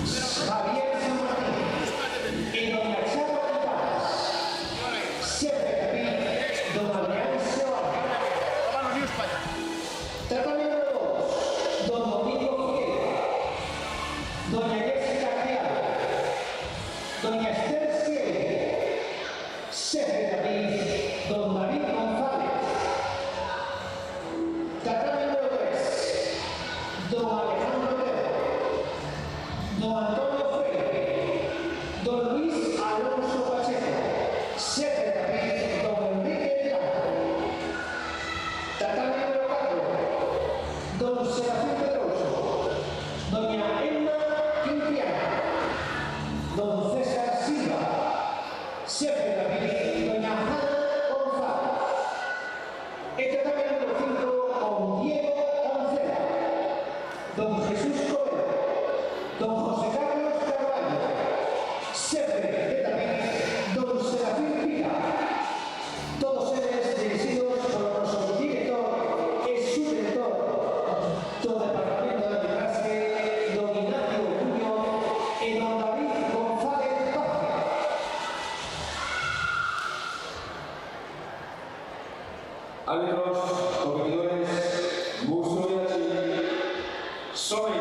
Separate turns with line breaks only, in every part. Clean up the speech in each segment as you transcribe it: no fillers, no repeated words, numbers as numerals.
Javier San Martín y doña Charo González. Siempre David, don Adrián Seoane. Tratamiento 2, don Domingo Figueroa, doña Jessica Criado, doña Esther Siele. Siempre David, don David González. Tratamiento 3, don Alejandro Pedro, don Antonio Freire, don Luis Alonso Pacheco, Siempre David, don Enrique Blanco. Tratamiento 4, don Serafín Pedroso, doña Emma Quintiana, don César Silva, Siempre David, doña Ana González. El tratamiento 5 con Diego Oncela, don Jesús Coelho, don José Carlos Carvalho, Siempre de David, don Serafín Pila. Todos ellos dirigidos por nuestro director y subdirector del Departamento de Clase, don Ignacio Julio y don David González Vázquez.
Árbitros, competidores, gusto de allí. Soy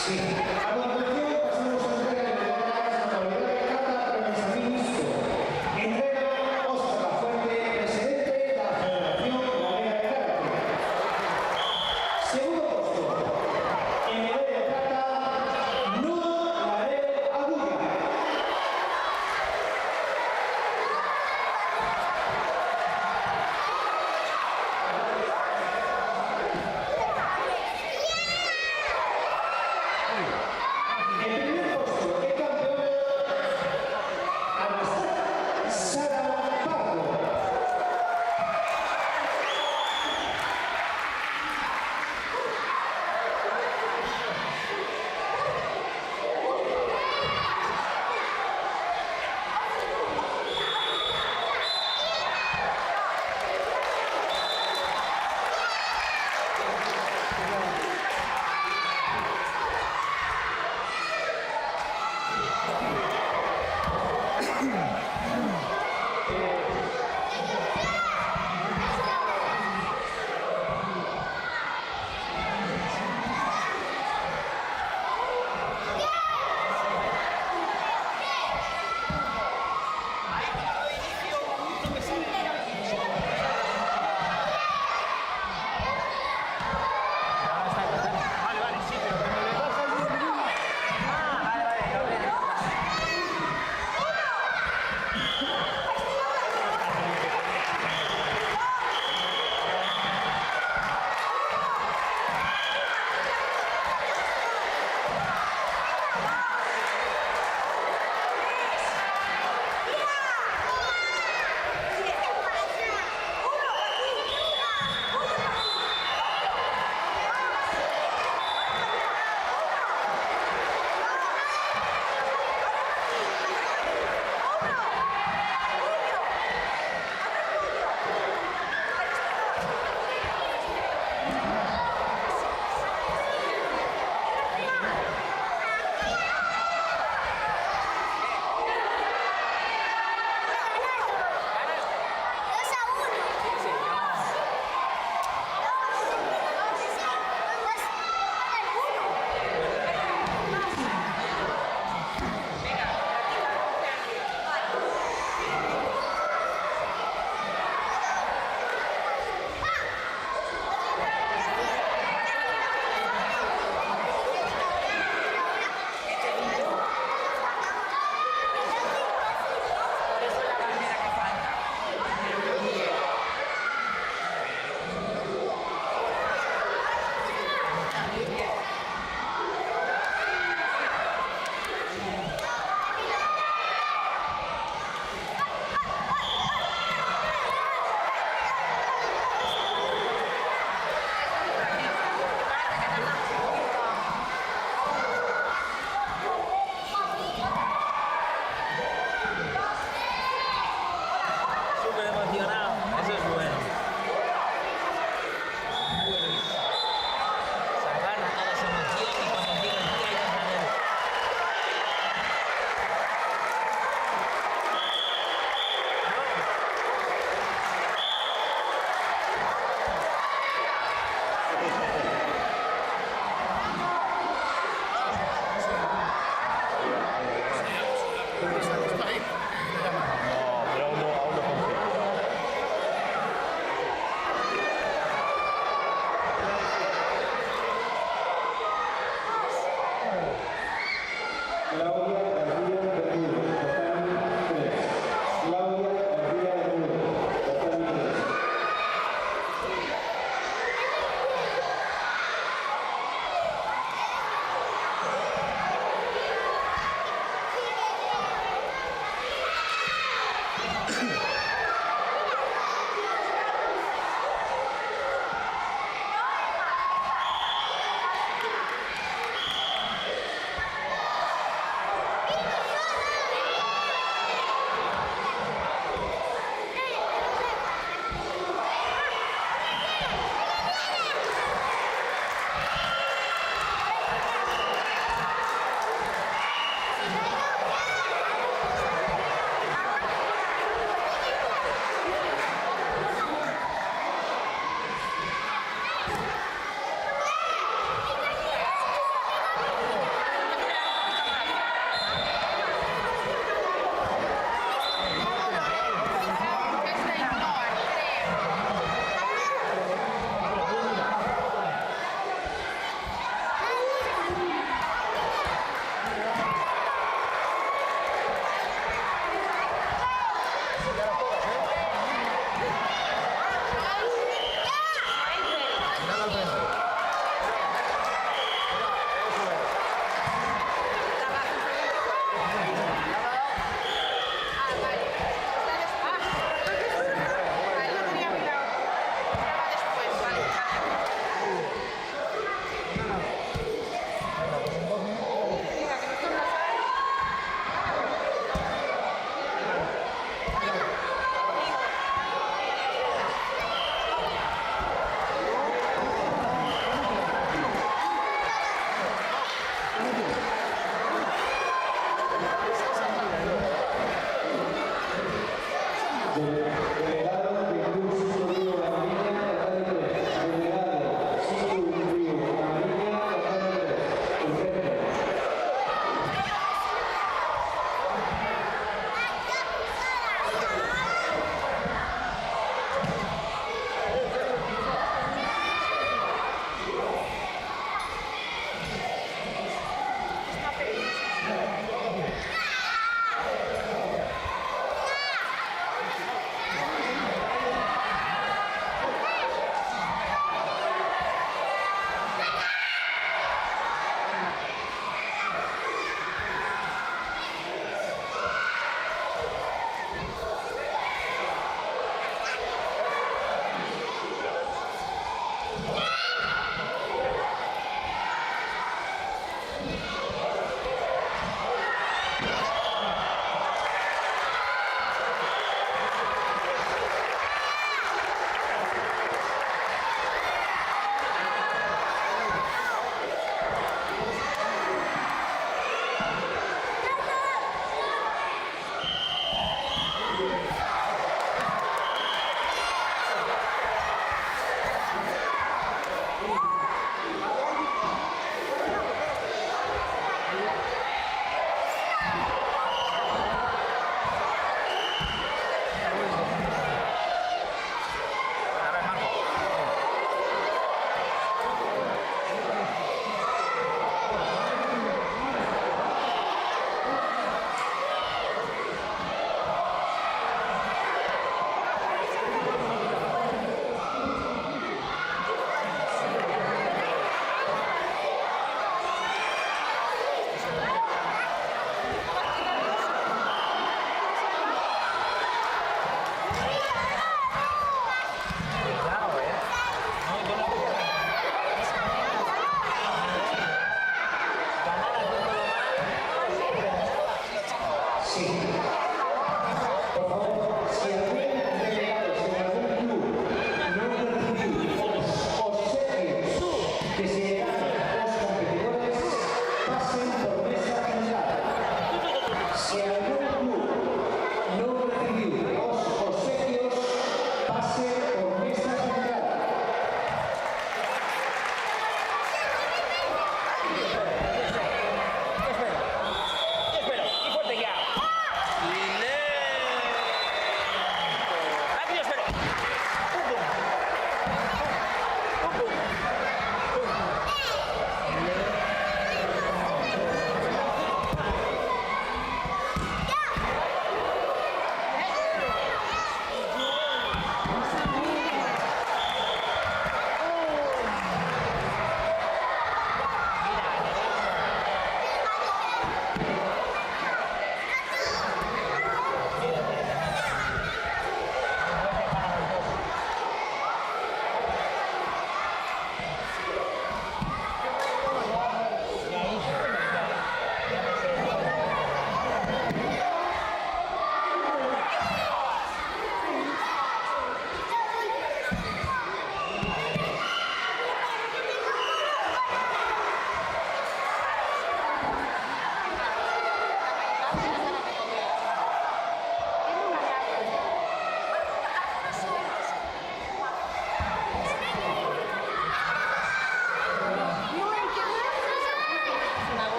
Sí. A continuación pasamos a entrega de medallas a la modalidad de plata premios a mí mismo. Entrega Óscar Lafuente, presidente de la Federación Gallega de Karate. Segundo puesto, en medalla de plata, Nudo Larel Agulla.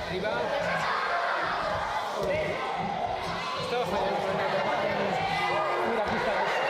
Arriba. Estaba fallando. Mira, aquí está.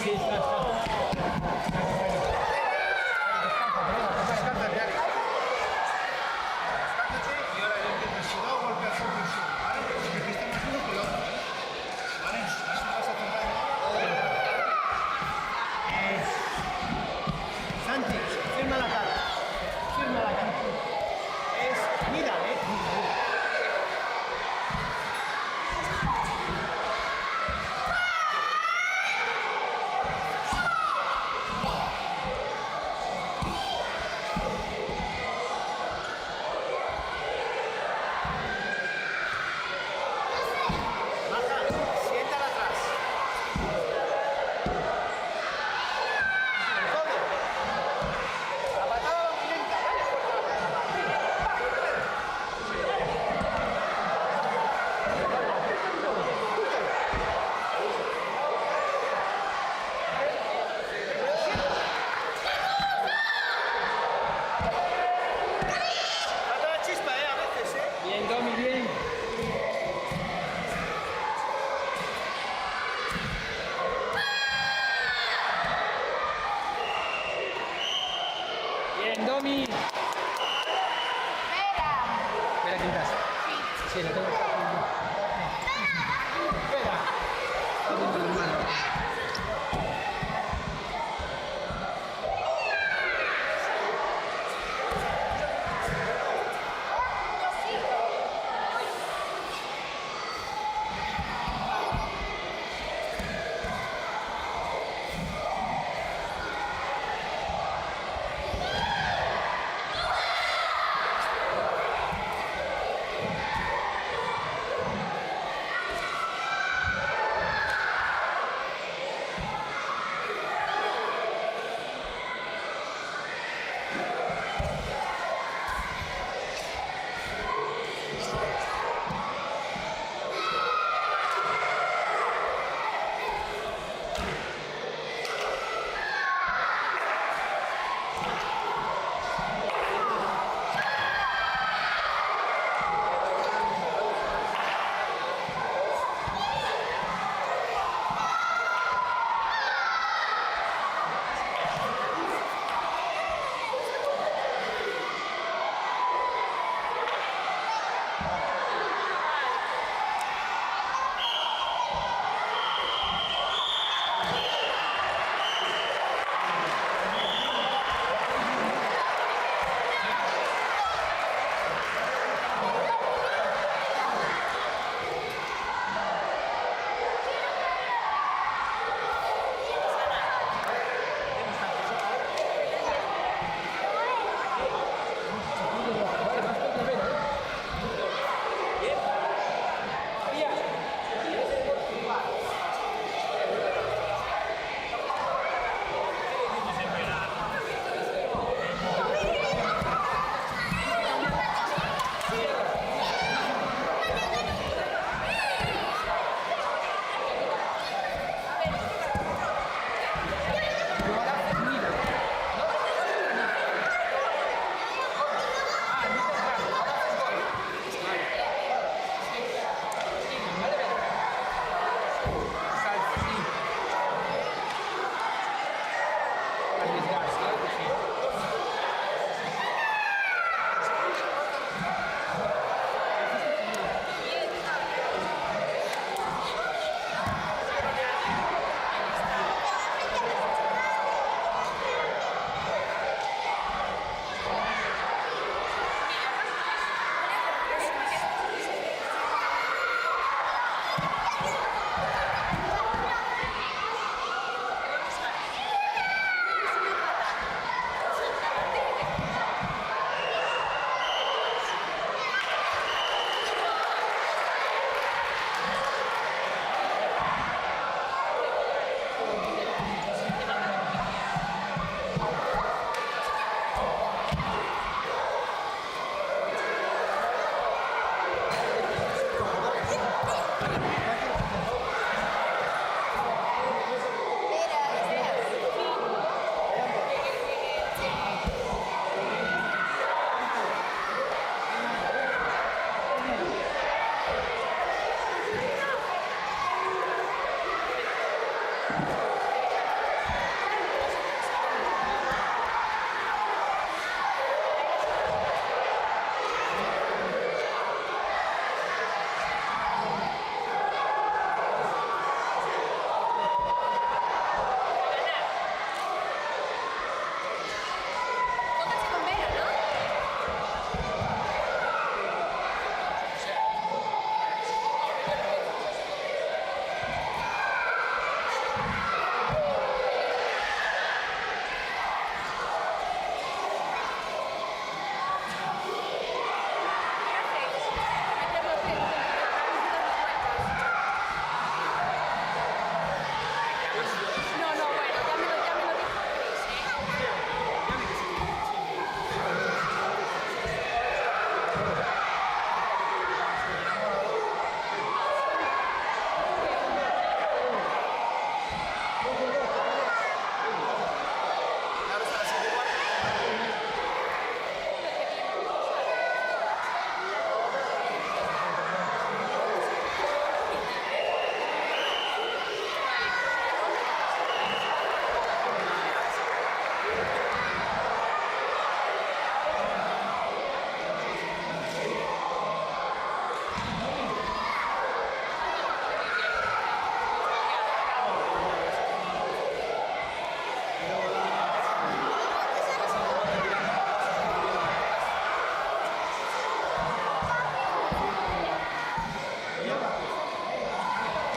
Sí, está.
Descántate, Alex. Descántate y ahora el que presionó golpea su presión, ¿vale? Si te fuiste más uno que el otro. ¿Vale? Así vas a tratar de... Santi, firma la cara. Firma la cara. Mira, siéntala atrás. La patada va muy lenta, ¿vale? Falta la chispa, a veces,
Bien, Domi, bien. Bien, Domi. Espera, ¿quién estás? Sí, lo tengo. Espera. Está viendo la mano.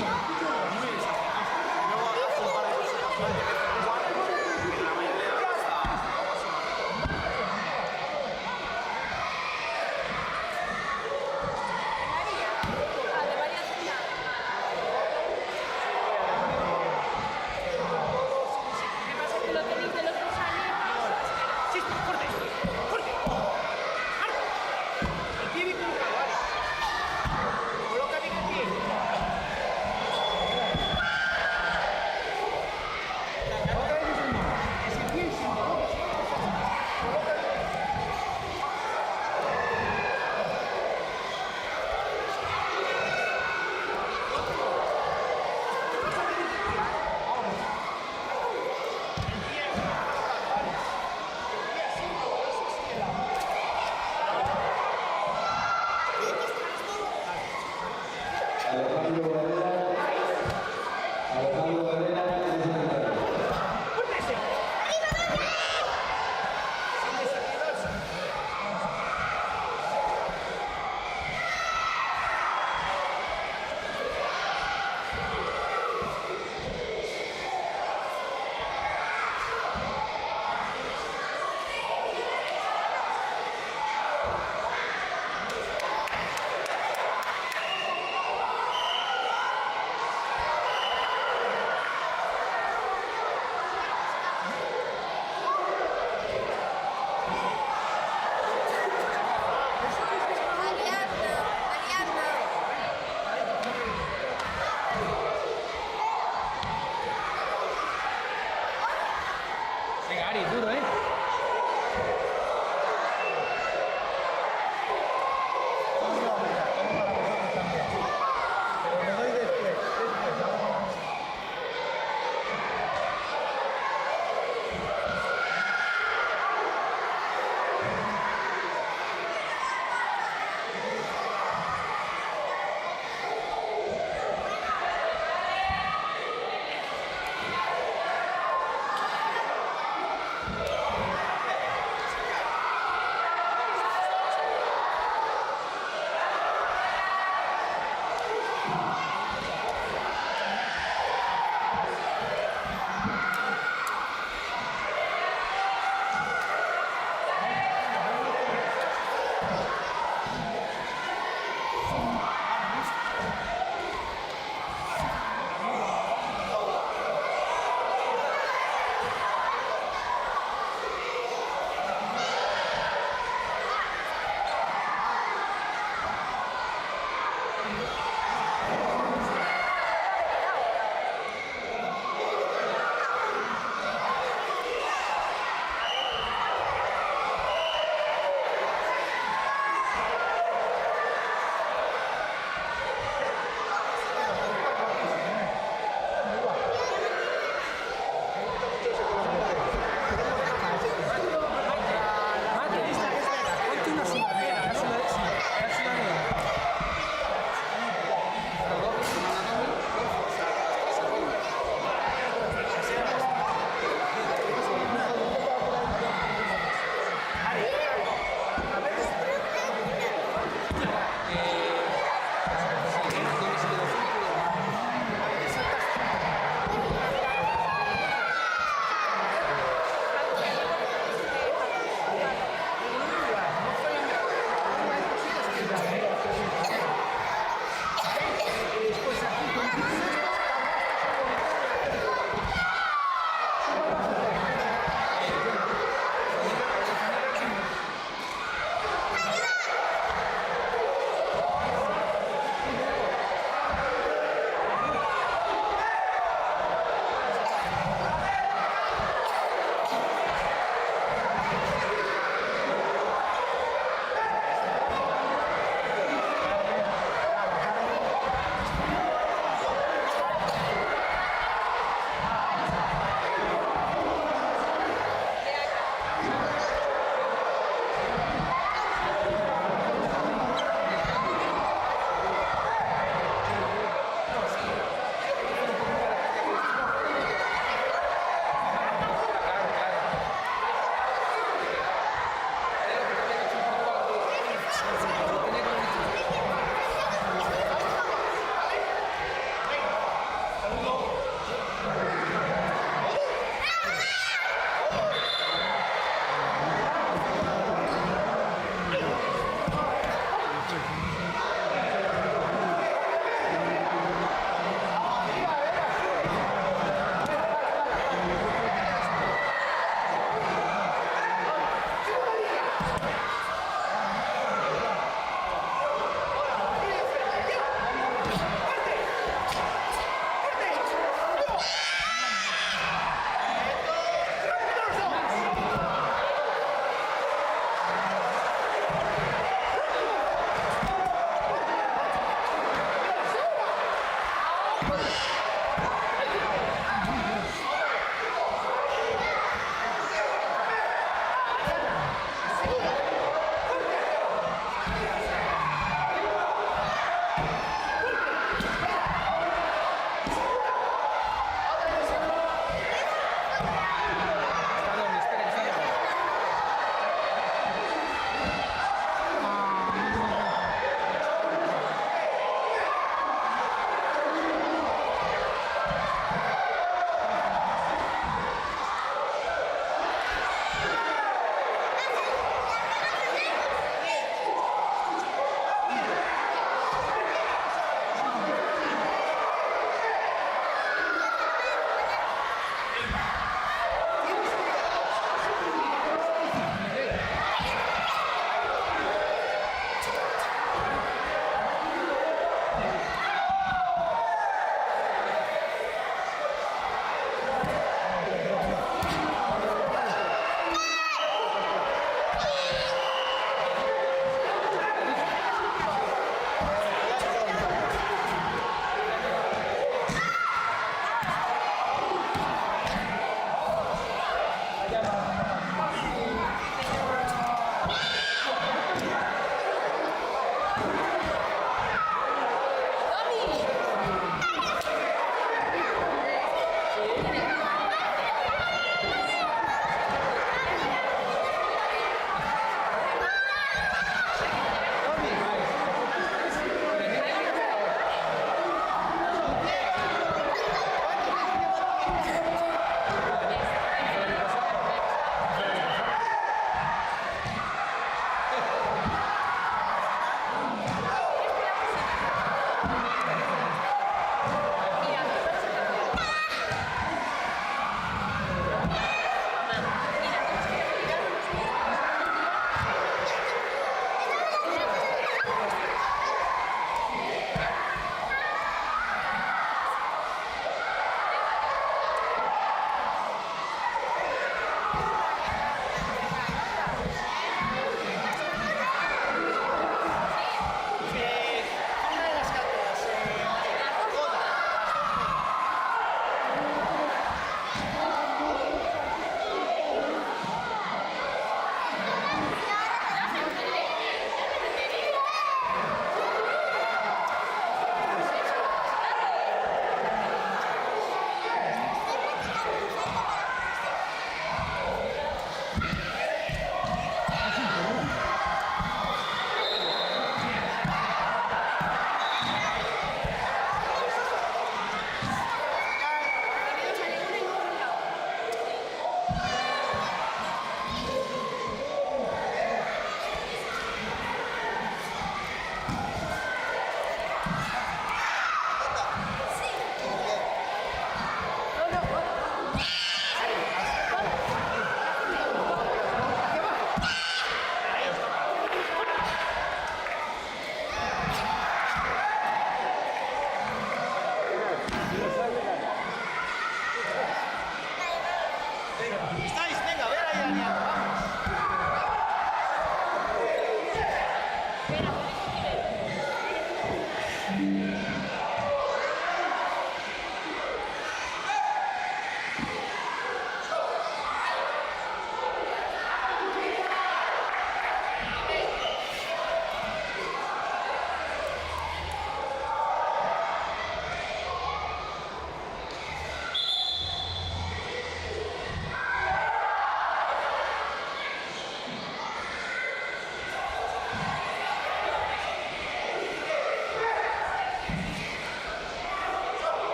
Ahí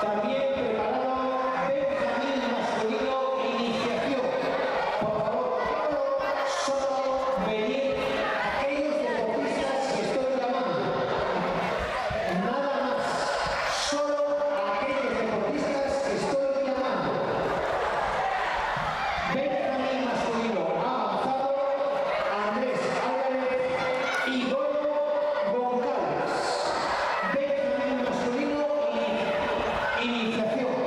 También preparado Benjamín masculino, iniciación. Por favor, solo venir aquellos deportistas que estoy llamando. Nada más. Solo aquellos deportistas que estoy llamando. Benjamín masculino avanzado, Andrés Álvarez y Goyo Goncalves. Benjamín masculino, iniciación.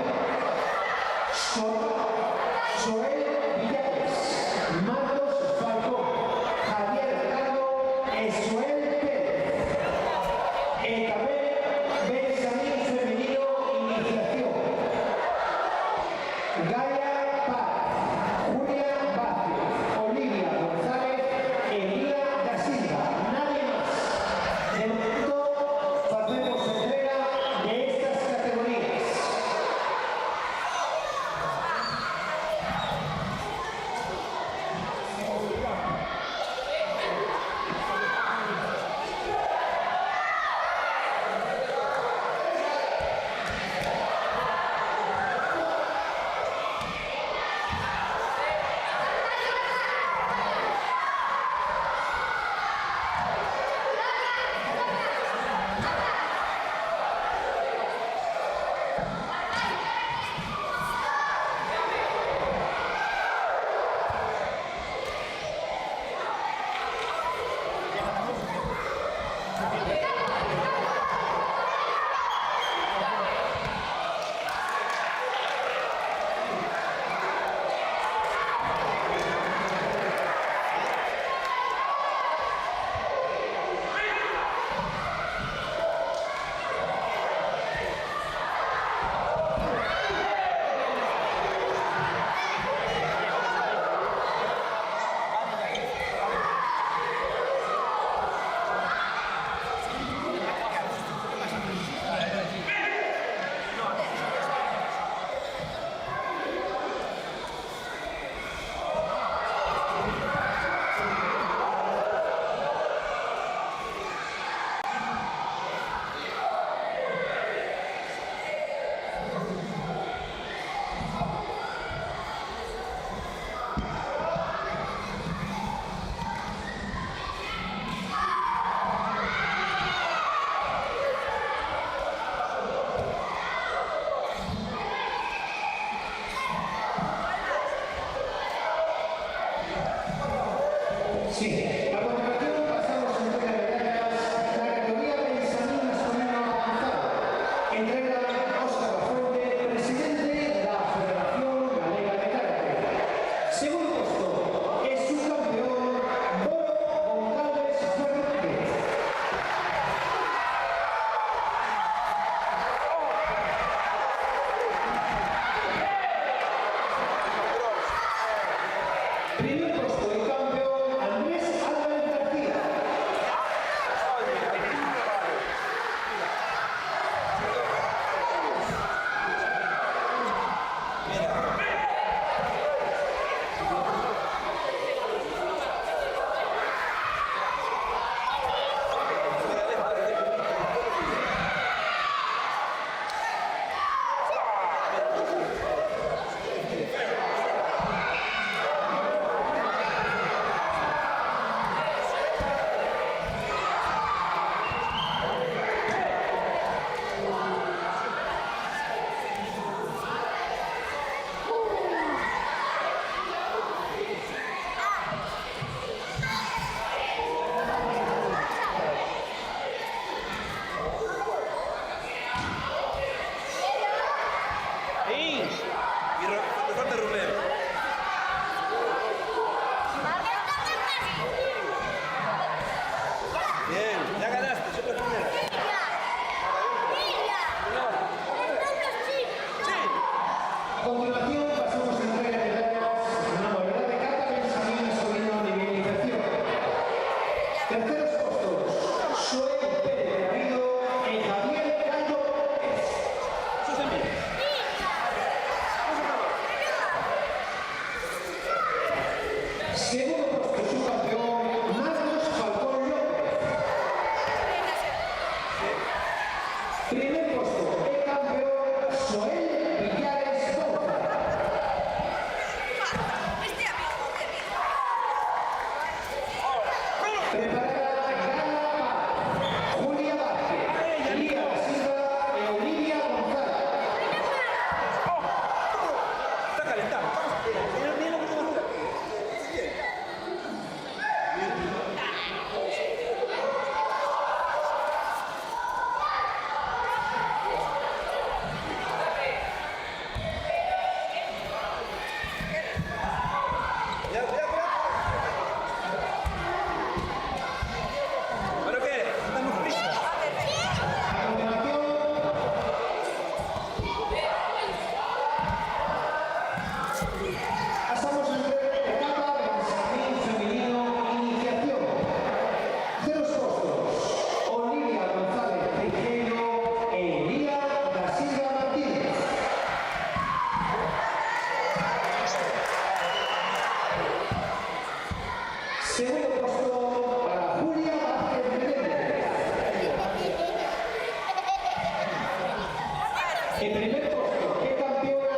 En primer puesto, ¿qué campeona?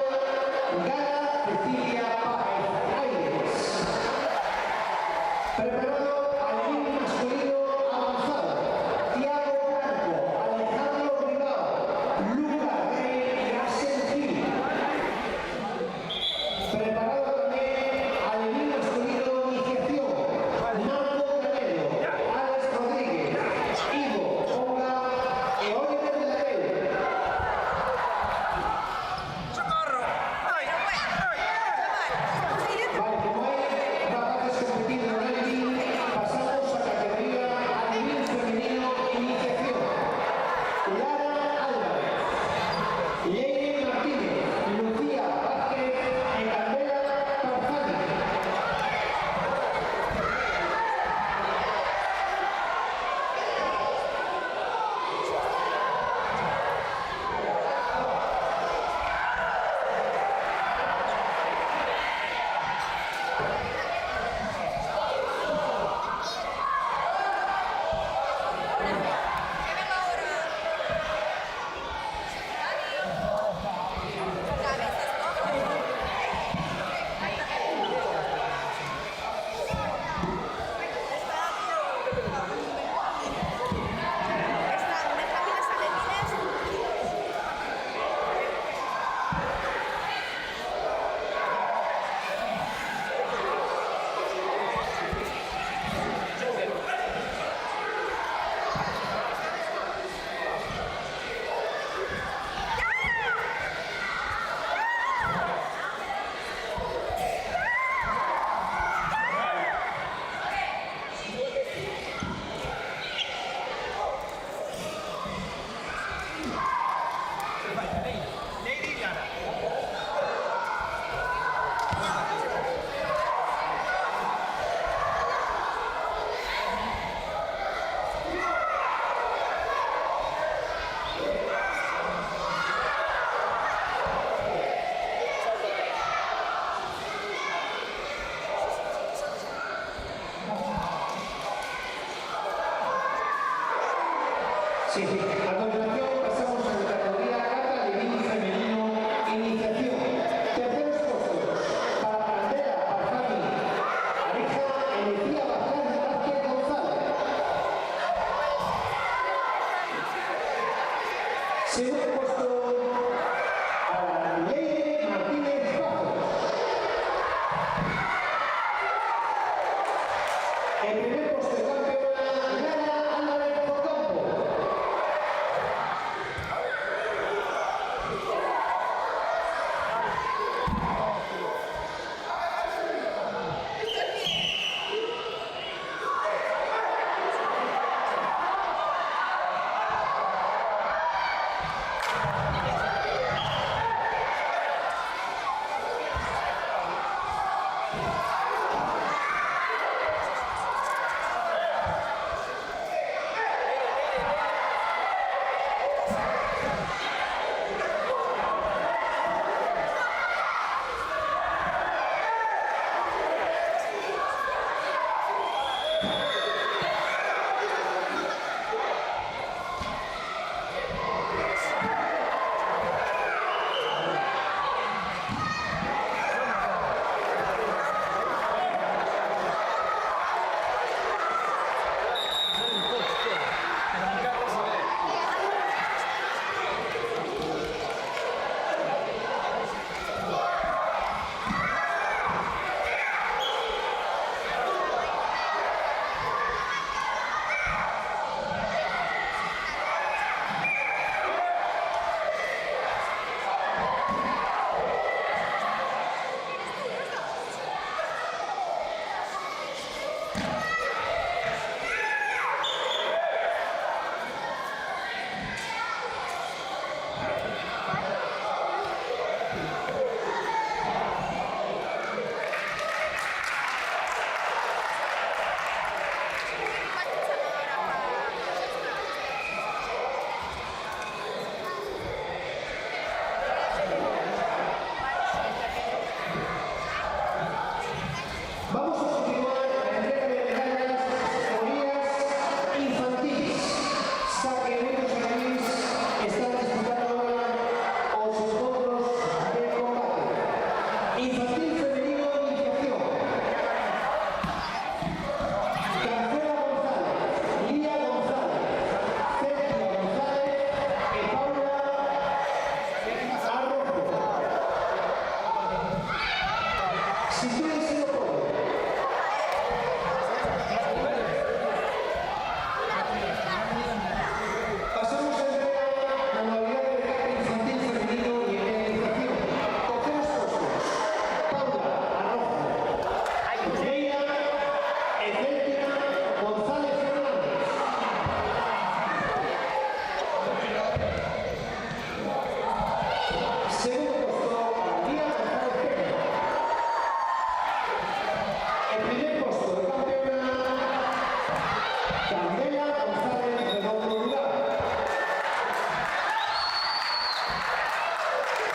Gana Cecilia Páez Aires. Preparado Alvin masculino avanzado. Tiago Franco, Alejandro Bilbao, Luca Rey y Arsen Gil. Preparado también Alvin masculino iniciación. Marco Canelo, Alex Rodríguez, Ivo Ponga y Oliver de la Rey.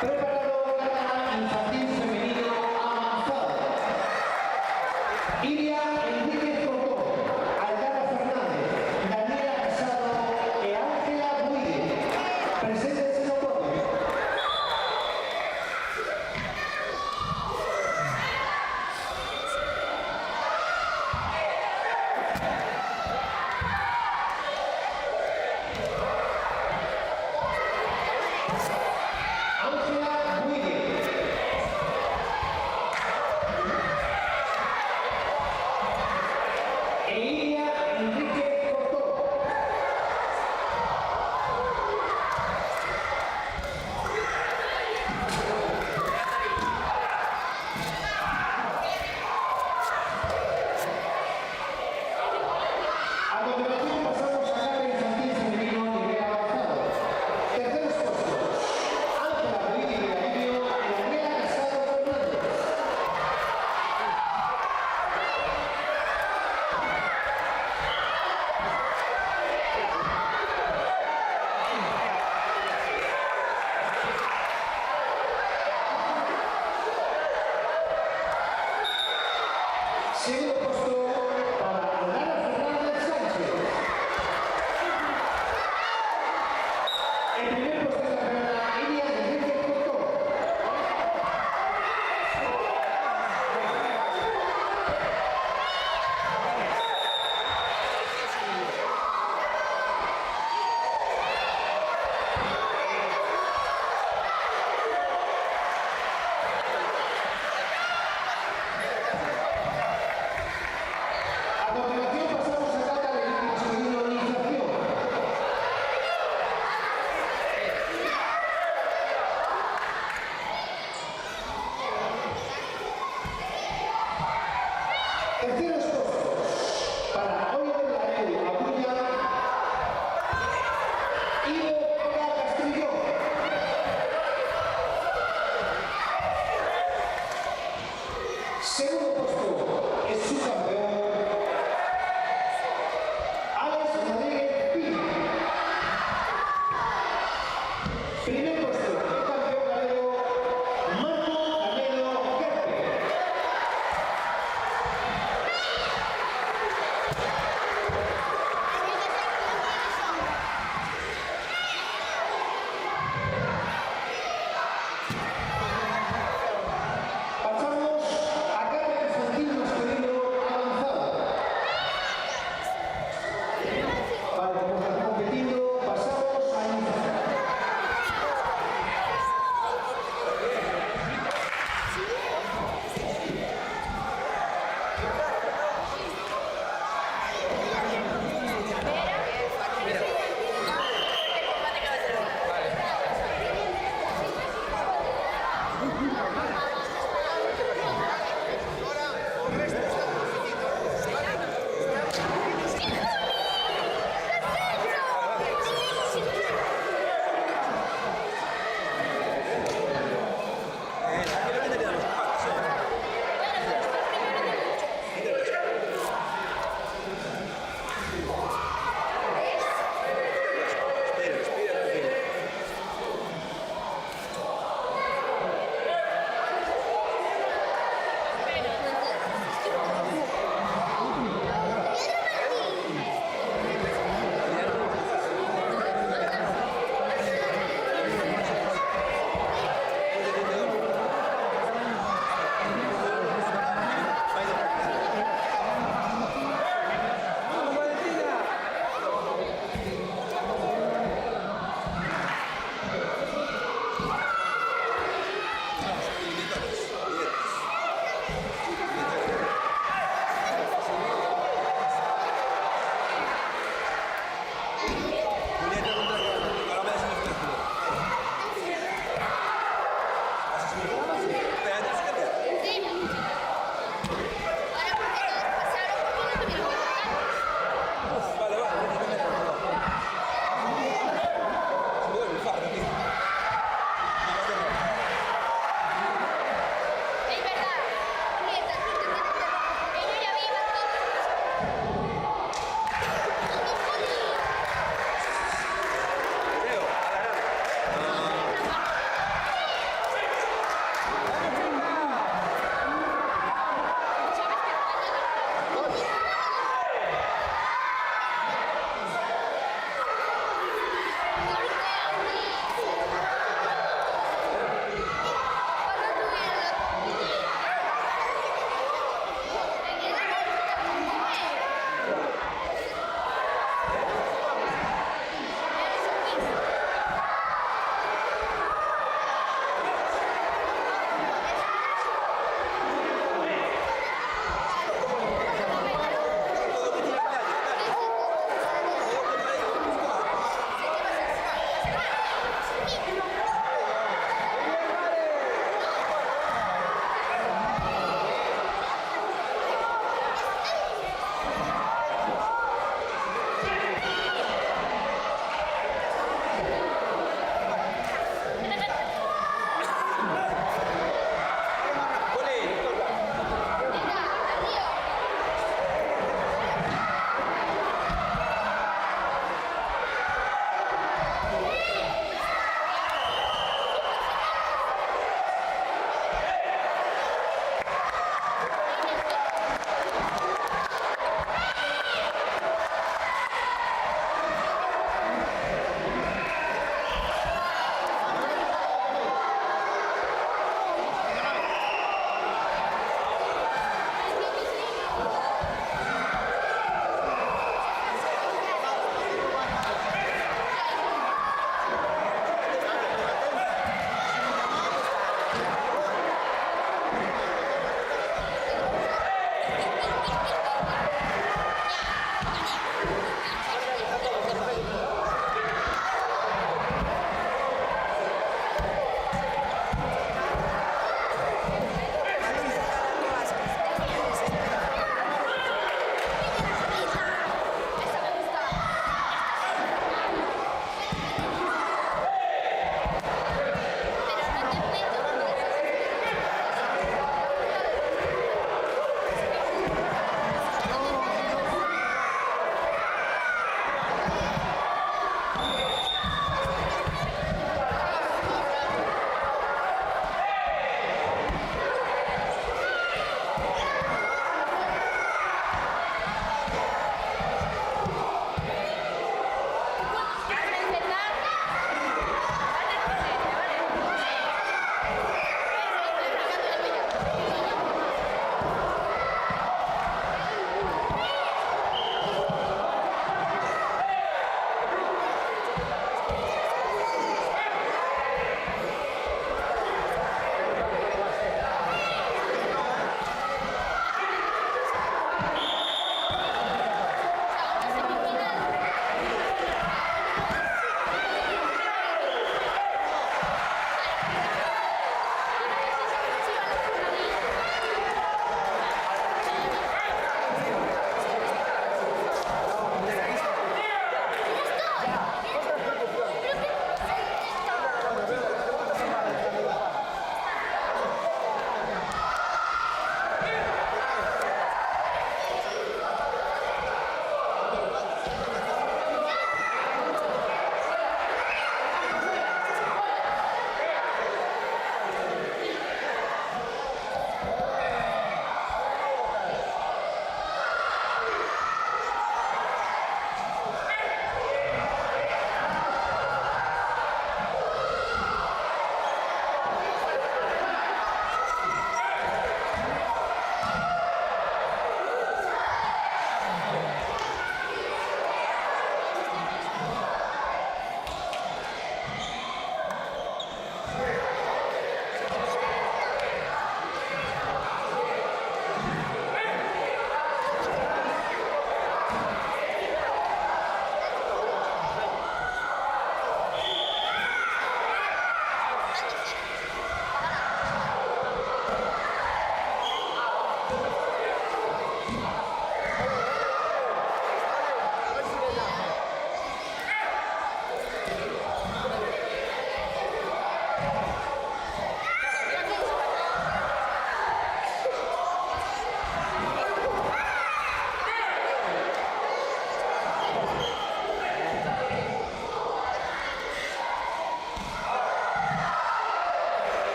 Preparado catalán infantil femenino avanzado. Iria Enríquez Cotó, Aldana Fernández, Daniela Casado e Ángela Buide. Presentes no podio. Ángela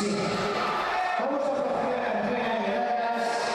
Sí. Vamos a proceder a la entrega de medallas.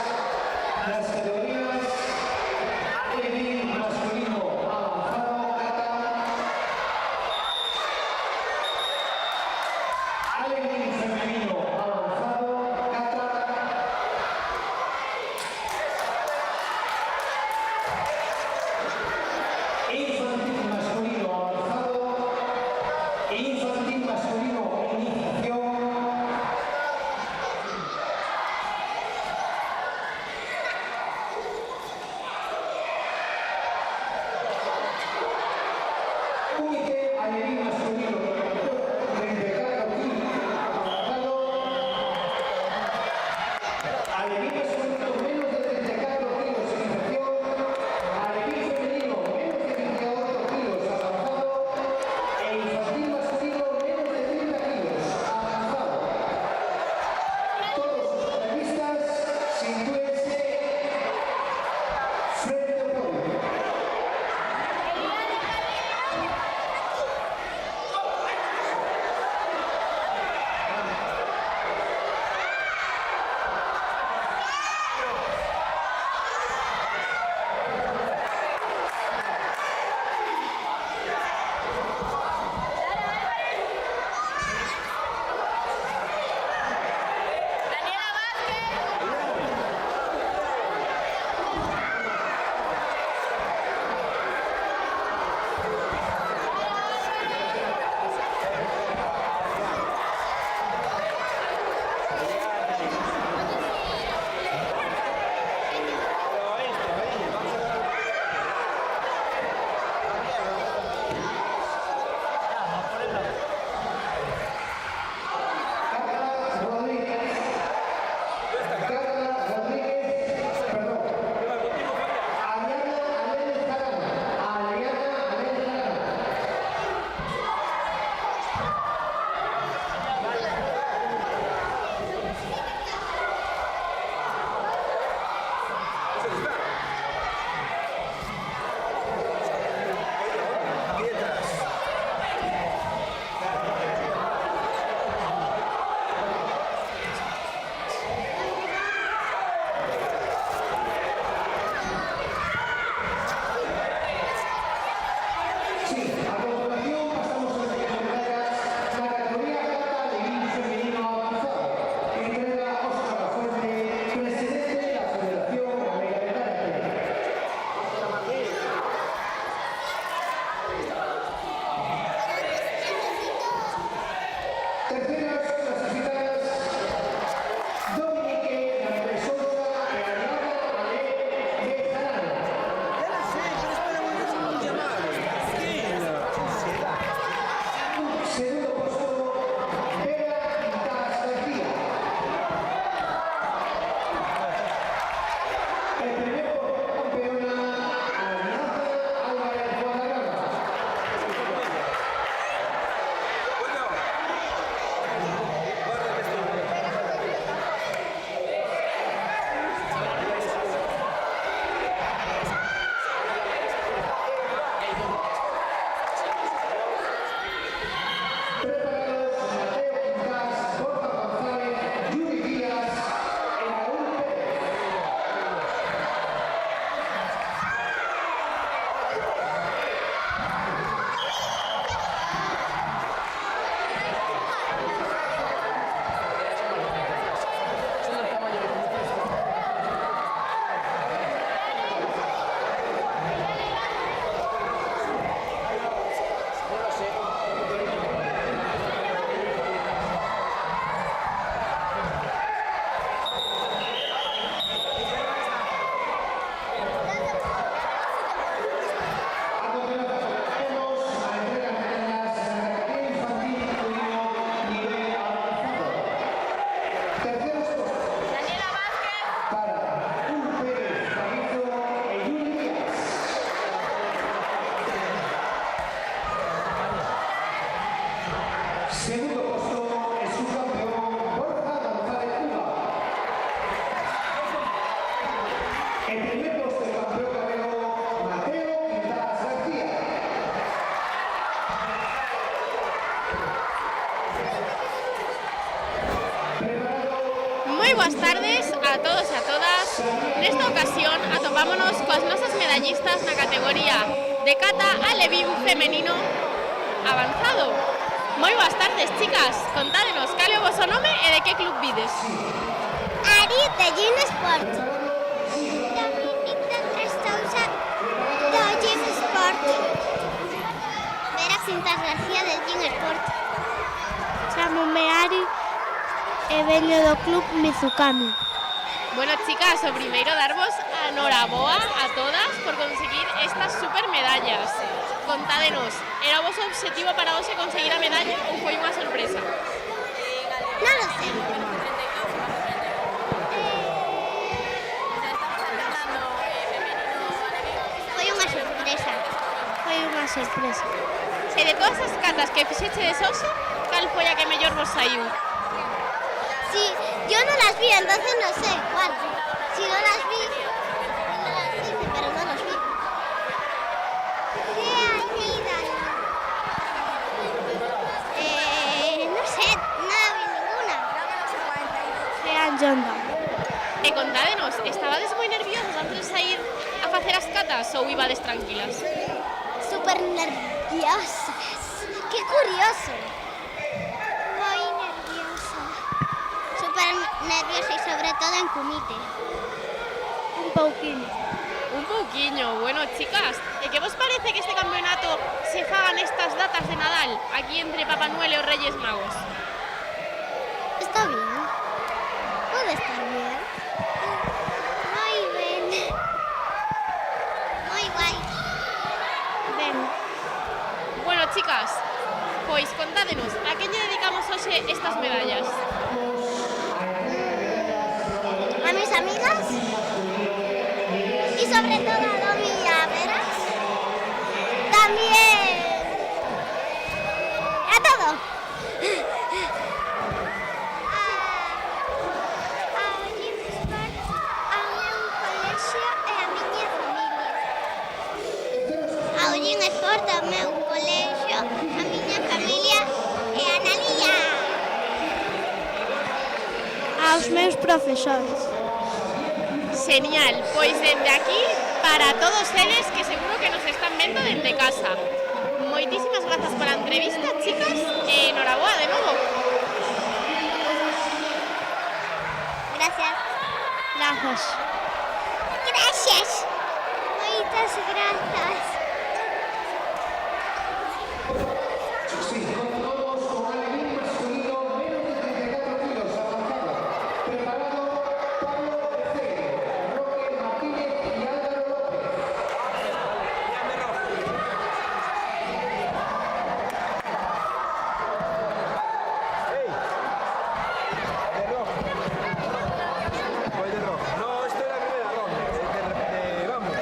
boas tardes a todos e a todas. Nesta ocasión atopámonos coas nosas medallistas na categoría de kata alevín femenino avanzado. Moi boas tardes, chicas. Contádenos cal é o voso nome e de que club vides.
Ari de Gym Sport. Dominic de Sousa do Gym Sport. Vera Cintas García del Gym Sport. Chámome Ari e veño do club Mizukami.
Bueno, chicas, o primeiro darvos a noraboa a todas por conseguir estas super medallas. Contádenos, era o voso objetivo para hoxe conseguir a medalla ou foi unha sorpresa?
Non lo sé. Foi unha sorpresa. Foi unha sorpresa.
E de todas as catas que fixechedes hoxe, cal foi a que mellor vos saiu?
Sí, yo no las vi, entonces no sé cuál. Si no las vi, no las hice, pero no los vi. ¿Qué hay, Dani? No sé, no vi ninguna. Sean Yonda.
E contádenos, estabades moi nerviosas antes de sair a facer as catas ou ibades tranquilas?
Súper nerviosas. Qué curioso. Muy nerviosa. Súper nerviosa y sobre todo en comité. Un pouquinho.
Un pouquiño. Bueno, chicas, e que vos parece que este campeonato se fagan estas datas de Nadal aquí entre Papá Noel e os Reyes Magos?
Está bien. Puede estar bien. Muy bien. Muy guay. Ven.
Bueno, chicas, pois contádenos, a quen lle dedicamos hoxe estas medallas?
A mis amigas y sobre todo a Domi y a Veras. También a todo. A Gym Sport, a meu colexio e a miña familia. A Gym Sport, a meu colexio, a miña familia e a Nalilla. Aos meus profesores.
Genial, pois dende aquí para todos eles que seguro que nos están vendo dende casa. Moitísimas grazas pola entrevista, chicas, e noraboa de novo.
Gracias. Gracias. Gracias. Moitas grazas.
Sí, con todos con alevín masculino menos de 34 kilos avanzado. Preparado Pablo Tercero, Roque Martínez y Álvaro López.
Voy de rojo. No, esto es la primera ronda. Vamos.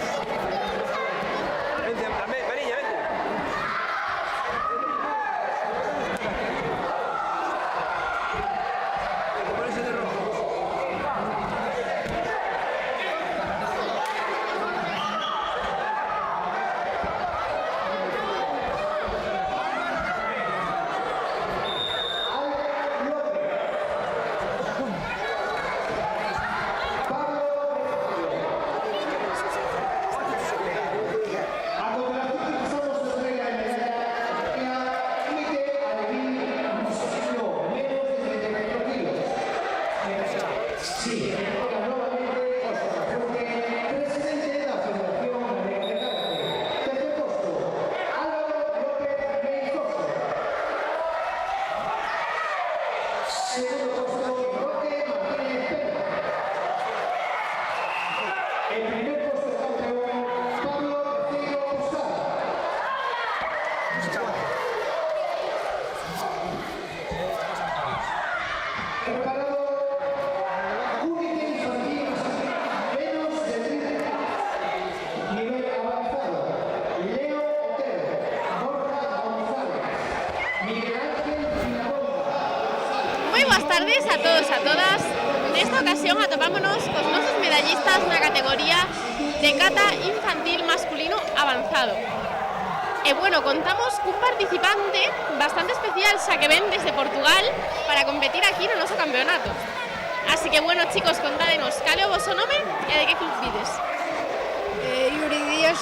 Vente, Mariña, vente. Ponerse de rojo.
A continuación pasamos a entrega de medalla comité alevín masculino menos de 34 kilos. Sí, entrega nuevamente Óscar Jorge, presidente de la Federación Gallega de Karate. Tercer puesto, Álvaro López Meizoso. Segundo puesto, Roque Martínez Pena. El primer puesto es campeón Pablo Tercero Posada. Preparado Comité Infantil menos de 30. Nivel avanzado. Leo Otero, Borja González, Miguel Ángel Pinabonga.
Moi boas tardes a todos e a todas. Nesta ocasión atopámonos cos nosos medallistas na categoría de kata infantil masculino avanzado. E bueno, contamos cun participante bastante especial, xa que ven desde Portugal para competir aquí no noso campeonato. Así que bueno, chicos, contádenos, ¿cale o vosso nome e de que club vides?
Yuri Díaz,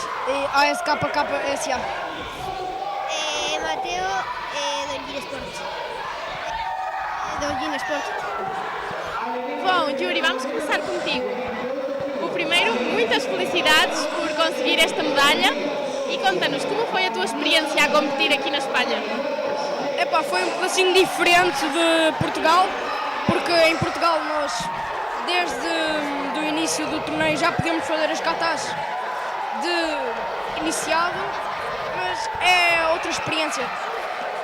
ASKKSA.
Mateo, do Gin Sport. Do Gin Sport.
Bom, Yuri, vamos começar contigo. O primeiro, muitas felicidades por conseguir esta medalha e conta-nos como foi a tua experiência a competir aqui na Espanha.
Epá, foi um pedacinho diferente de Portugal, porque em Portugal nós, desde o início do torneio, já podemos fazer as catas de iniciado, mas é outra experiência,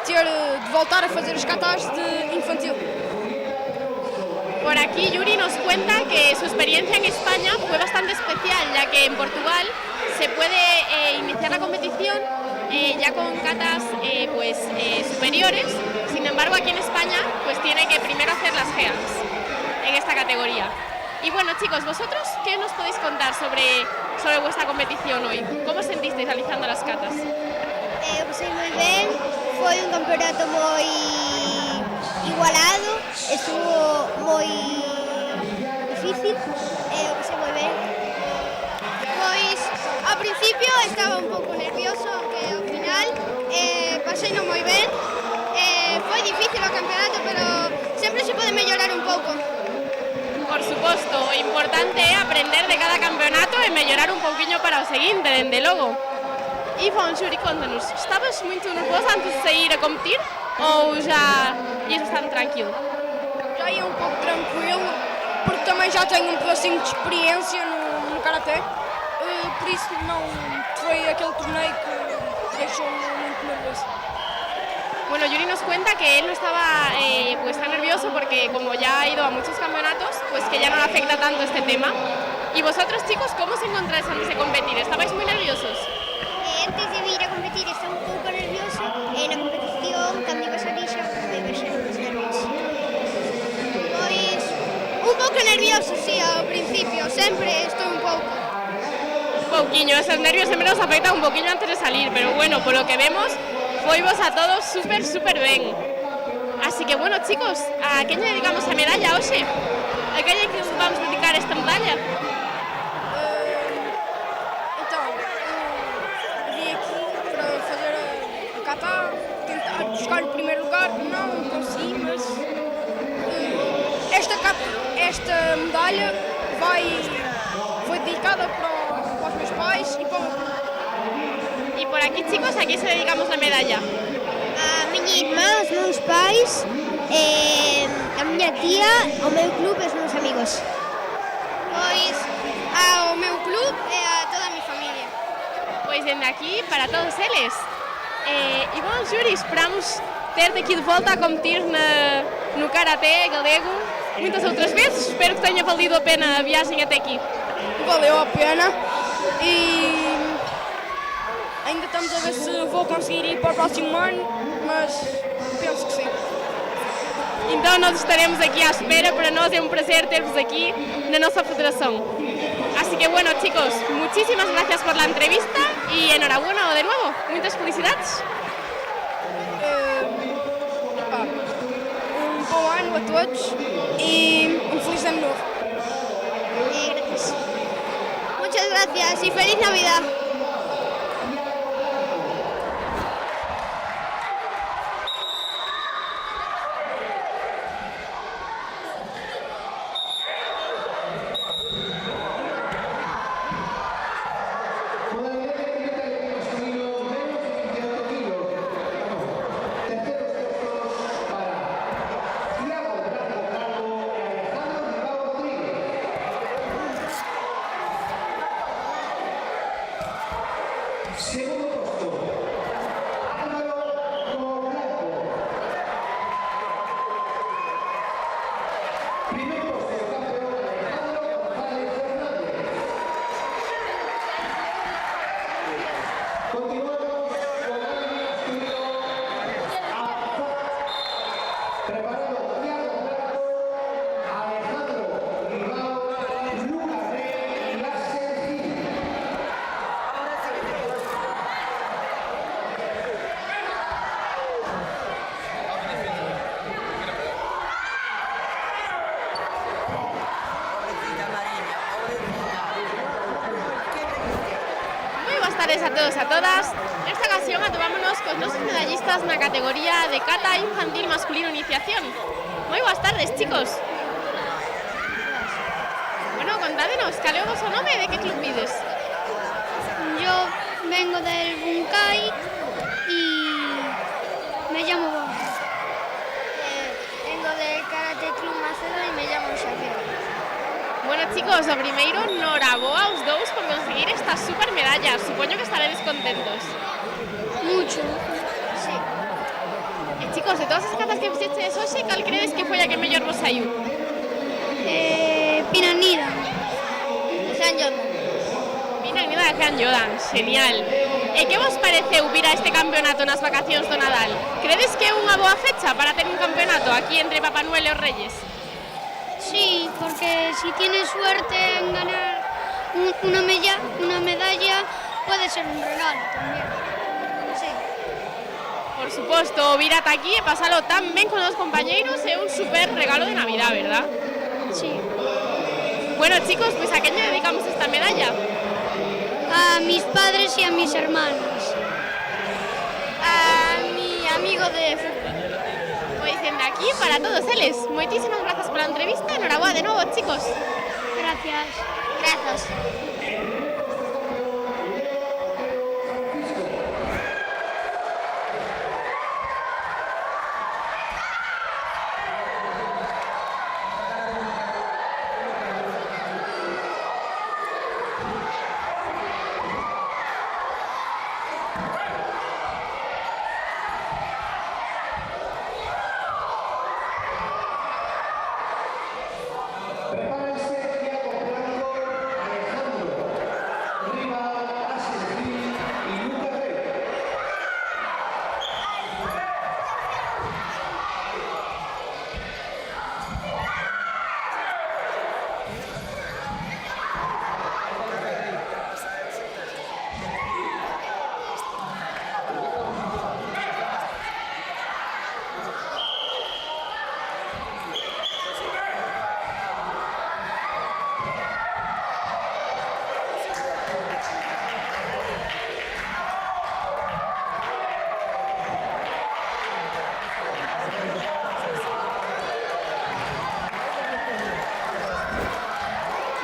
de voltar a fazer as catas de infantil.
Por aquí Yuri nos cuenta que su experiencia en España fue bastante especial, ya que en Portugal se puede iniciar la competición ya con catas superiores. Sin embargo, aquí en España pues tiene que primero hacer las GEAs en esta categoría. Y bueno, chicos, vosotros, ¿qué nos podéis contar sobre vuestra competición hoy? ¿Cómo os sentisteis realizando las catas?
Pasei moi ben, foi un campeonato moi igualado, estuvo moi difícil, pasei moi ben. Pois, ao principio estaba un pouco nervioso, aunque ao final pasei non moi ben. Foi difícil o campeonato, pero sempre se pode mellorar un pouco.
Por suposto, o importante é aprender de cada campeonato e mellorar un pouquiño para o seguinte, dende logo. E, bom, Yuri, conta-nos, estavas muito nervosa antes de sair a competir ou já ias estar tranquilo?
Já ia um pouco tranquilo, porque também já tenho um pedacinho de experiência no Karaté, por isso não foi aquele torneio que deixou-me muito nervoso.
Bueno, Yuri nos cuenta que él no estaba tan nervioso porque como ya ha ido a muchos campeonatos, pues que ya no le afecta tanto este tema. ¿Y vosotros, chicos, cómo os encontráis antes de competir? ¿Estabais muy nerviosos?
Antes de ir a competir estaba un pouco nervioso e na competición, cando iba a salir xa foi baixando os nervios. Pois, un pouco nervioso, sí, ao principio, sempre estou un pouco.
Un pouquiño, esos nervios siempre nos afectan un poquillo antes de salir, pero bueno, por lo que vemos, foivos a todos súper ben. Así que bueno, chicos, a quen lle dedicamos a medalla hoxe? A quen lle que vamos dedicar esta medalla?
Tentar buscar o primeiro lugar, não consegui, mas esta medalha foi dedicada para os meus pais e para o meu clube.
Y por aquí, chicos, ¿a quién se dedicamos la medalla?
A miña irmá, os meus pais, a miña tía, ao meu club e os meus amigos.
Pois ao meu club e a toda a minha família.
Pues desde aquí, para todos eles. E bom, Yuri, esperamos ter-te aqui de volta a competir no Karaté galego muitas outras vezes. Espero que tenha valido a pena a viagem até aqui.
Valeu a pena e ainda estamos a ver se vou conseguir ir para o próximo ano, mas penso que sim.
Então nós estaremos aqui à espera. Para nós é um prazer ter-vos aqui na nossa federação. Así que bueno, chicos, muchísimas gracias por la entrevista y enhorabuena de nuevo. Muchas felicidades.
Bom ano a todos e feliz ano novo.
Gracias. Muchas gracias y feliz Navidad.
tardes a todos e a todas. Nesta ocasión atopámonos cos nosos medallistas na categoría de cata infantil masculino iniciación. Moi boas tardes, chicos. Bueno, contádenos, cal é o voso nome e de que club vides?
Yo vengo del Bunkai y me llamo Borja. Vengo del Karate Club Macedo y me llamo Xavier.
Bueno, chicos, o primeiro, noraboa aos dous por conseguir estas super medallas. Supoño que estaredes contentos.
Mucho. Sí.
Chicos, de todas as catas que fixeches hoxe, cal credes que foi a que mellor vos saiu?
Pinanida. San Jordan.
Pinanida de Jean Jordan, genial. E que vos pareceu vir a este campeonato nas vacacións do Nadal? Credes que é unha boa fecha para ter un campeonato aquí entre Papá Noel e os Reyes?
Sí, porque si tienes suerte en ganar una medalla, puede ser un regalo también. Sí.
Por suposto, vir ata aquí e pasalo tan ben con os compañeiros é un super regalo de Navidad, verdad?
Sí.
Bueno, chicos, pues ¿a qué le dedicamos esta medalla?
A mis padres y a mis hermanos. A mi amigo de fútbol.
Pois dende aquí para todos eles. Moitísimas grazas pola entrevista e noraboa de novo, chicos.
Gracias. Gracias.
Prepárense ya con Blanco, Alejandro, Riva, Asensio y Lucas Rey.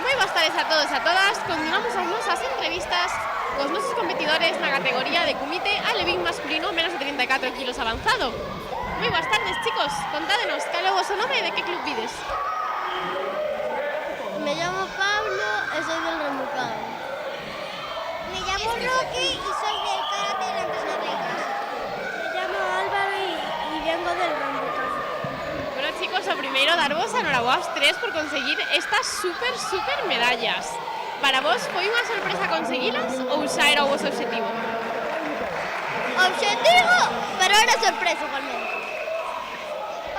Moi boas tardes a todos e a todas. Continuamos as nosas entrevistas cos nosos competidores na categoría de kumite alevín masculino menos de 34 kilos avanzado. Moi boas tardes, chicos. Contádenos, cal é o voso nome e de que club vides?
Me llamo Pablo y soy del Rambucán. Me llamo Rocky y soy del Karate de las Navegas. Me llamo Álvaro y vengo del Rambucán.
Bueno, chicos, o primeiro darvos a noraboa aos tres por conseguir estas super medallas. Para vos foi unha sorpresa conseguilas ou xa era o vosso objetivo?
Objetivo, pero era sorpresa igualmente.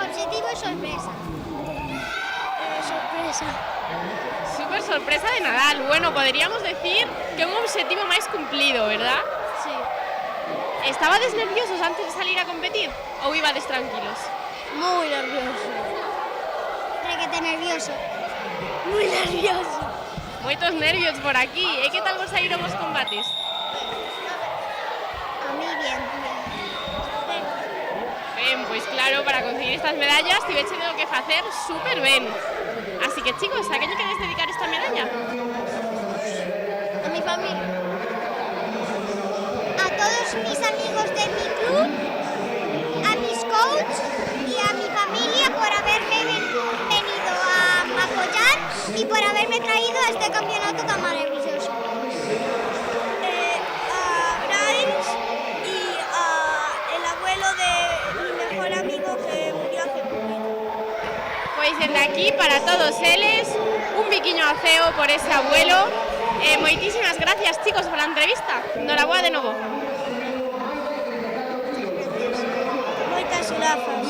Objetivo y sorpresa. Sorpresa.
Super sorpresa de Nadal. Bueno, poderíamos decir que un objetivo máis cumplido, verdad?
Sí.
Estabades nerviosos antes de salir a competir ou ibades tranquilos?
Muy nervioso. Requete nervioso. Muy nervioso.
Moitos nervios por aquí. E que tal vos saíron os combates?
A mí bien.
Ben, pois claro, para conseguir estas medallas tiveche o que facer super ben. Así que, chicos, a que lle queres dedicar esta medalla?
A mi familia. A todos mis amigos de mi club, a mis coaches y a mi familia por haberme venido a apoyar y por haberme traído a este campeonato tan maravilloso. A Grimes y el abuelo de mi mejor amigo que murió hace poquito.
Pois dende aquí, para todos eles, un biquiño aceo por ese abuelo. Moitísimas gracias, chicos, pola entrevista. Noraboa de novo.
Moitas grazas.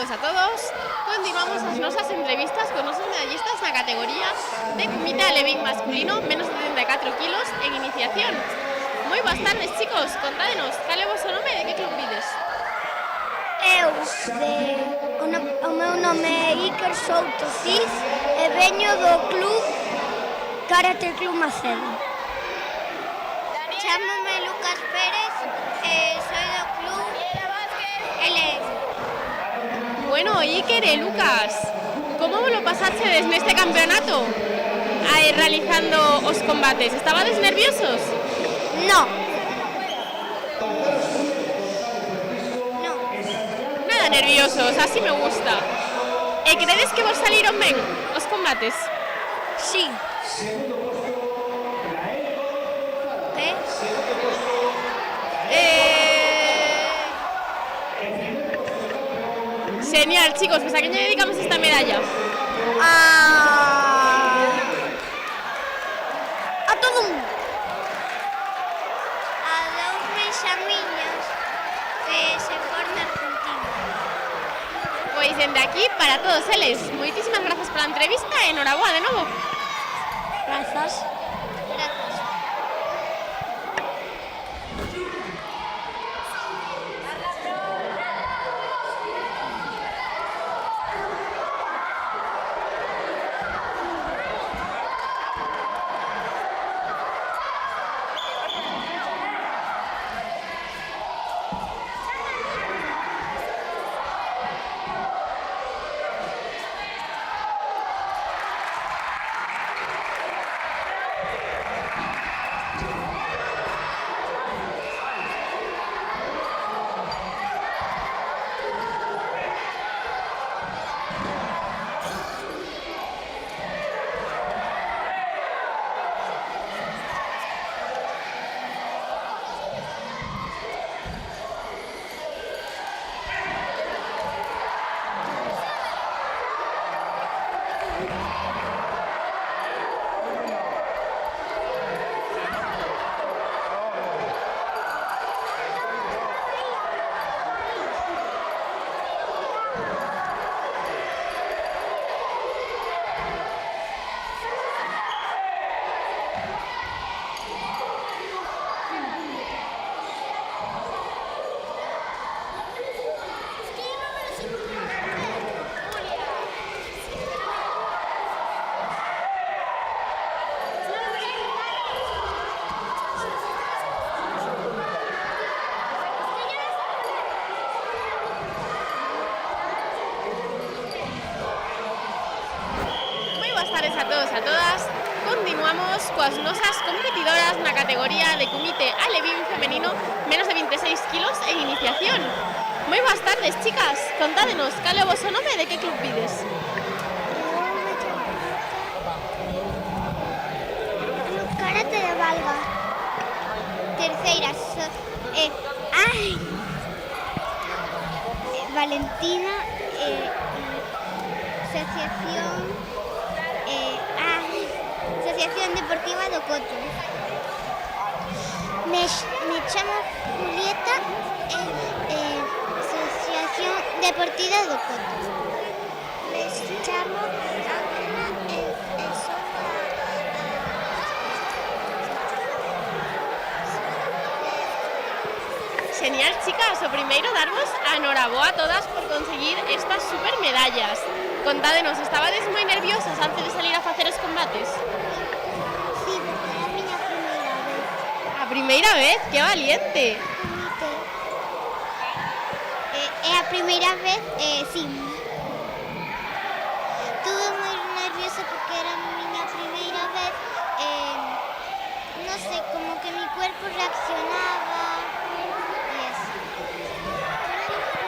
a todos. Continuamos as nosas entrevistas con nosos medallistas na categoría de comité alevín masculino menos de 74 kilos en iniciación. Moi boas tardes, chicos. Contádenos, cal é o vosso nome e de que club vides?
O meu nome é Iker Souto Cid e veño do club Karate Club Macedo. Chámome Lucas Pérez e soy do club LF.
Bueno, Iker e Lucas, como vos lo pasachedes neste campeonato realizando os combates? Estabades nerviosos?
No.
Nada nerviosos, así me gusta. E credes que vos saliron ben os combates?
Sí. ¿Qué?
Genial, chicos, pues a qué lle dedicamos esta medalla?
A todo un. A dous mexamiños que se forna Argentina.
Pois dende aquí, para todos eles, moitísimas grazas pola entrevista e enhoraboa de novo.
Grazas.
A todos, a todas, continuamos coas nosas competidoras na categoría de comité alevín femenino menos de 26 kilos en iniciación. Moi boas tardes, chicas, contádenos cal é o vosso nome e de que club vides?
Karate de Valga. Terceira. Valentina. Asociación Deportiva do Coto. Me chamo Julieta, Asociación Deportiva do Coto. Me chamo Ángela,
Genial, chicas, o primeiro darvos a enhoraboa a todas por conseguir estas super medallas. Contádenos, estabades moi nerviosas antes de salir a facer os combates?
Sí, porque é a miña primeira vez.
A primeira vez? Que valiente!
É a primeira vez, sí. Estuve moi nerviosa porque era a miña primeira vez. Non sei, como que mi cuerpo reaccionaba. E así.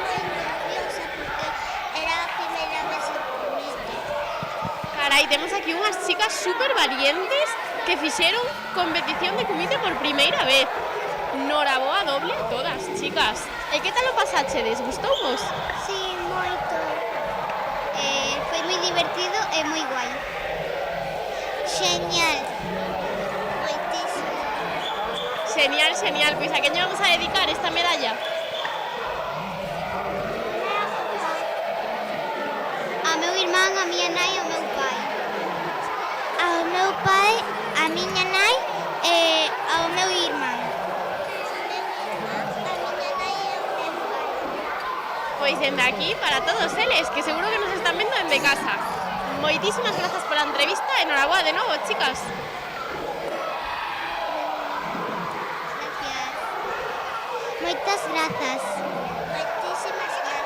Moi nerviosa porque era a primeira vez en comité.
Carai, temos aquí unhas chicas super valientes que fixeron competición de comité por primeira vez. Noraboa doble a todas, chicas. E que tal o pasachedes? Gustouvos?
Sí, moito. Foi moi divertido e moi guai. Genial. Moitísimo.
Genial, genial. Pois a quen lle vamos a dedicar esta medalla? dende aquí para todos eles, que seguro que nos están vendo dende casa. Moitísimas grazas pola entrevista e enhoraboa de novo, chicas.
Gracias. Moitas grazas. Moitísimas grazas.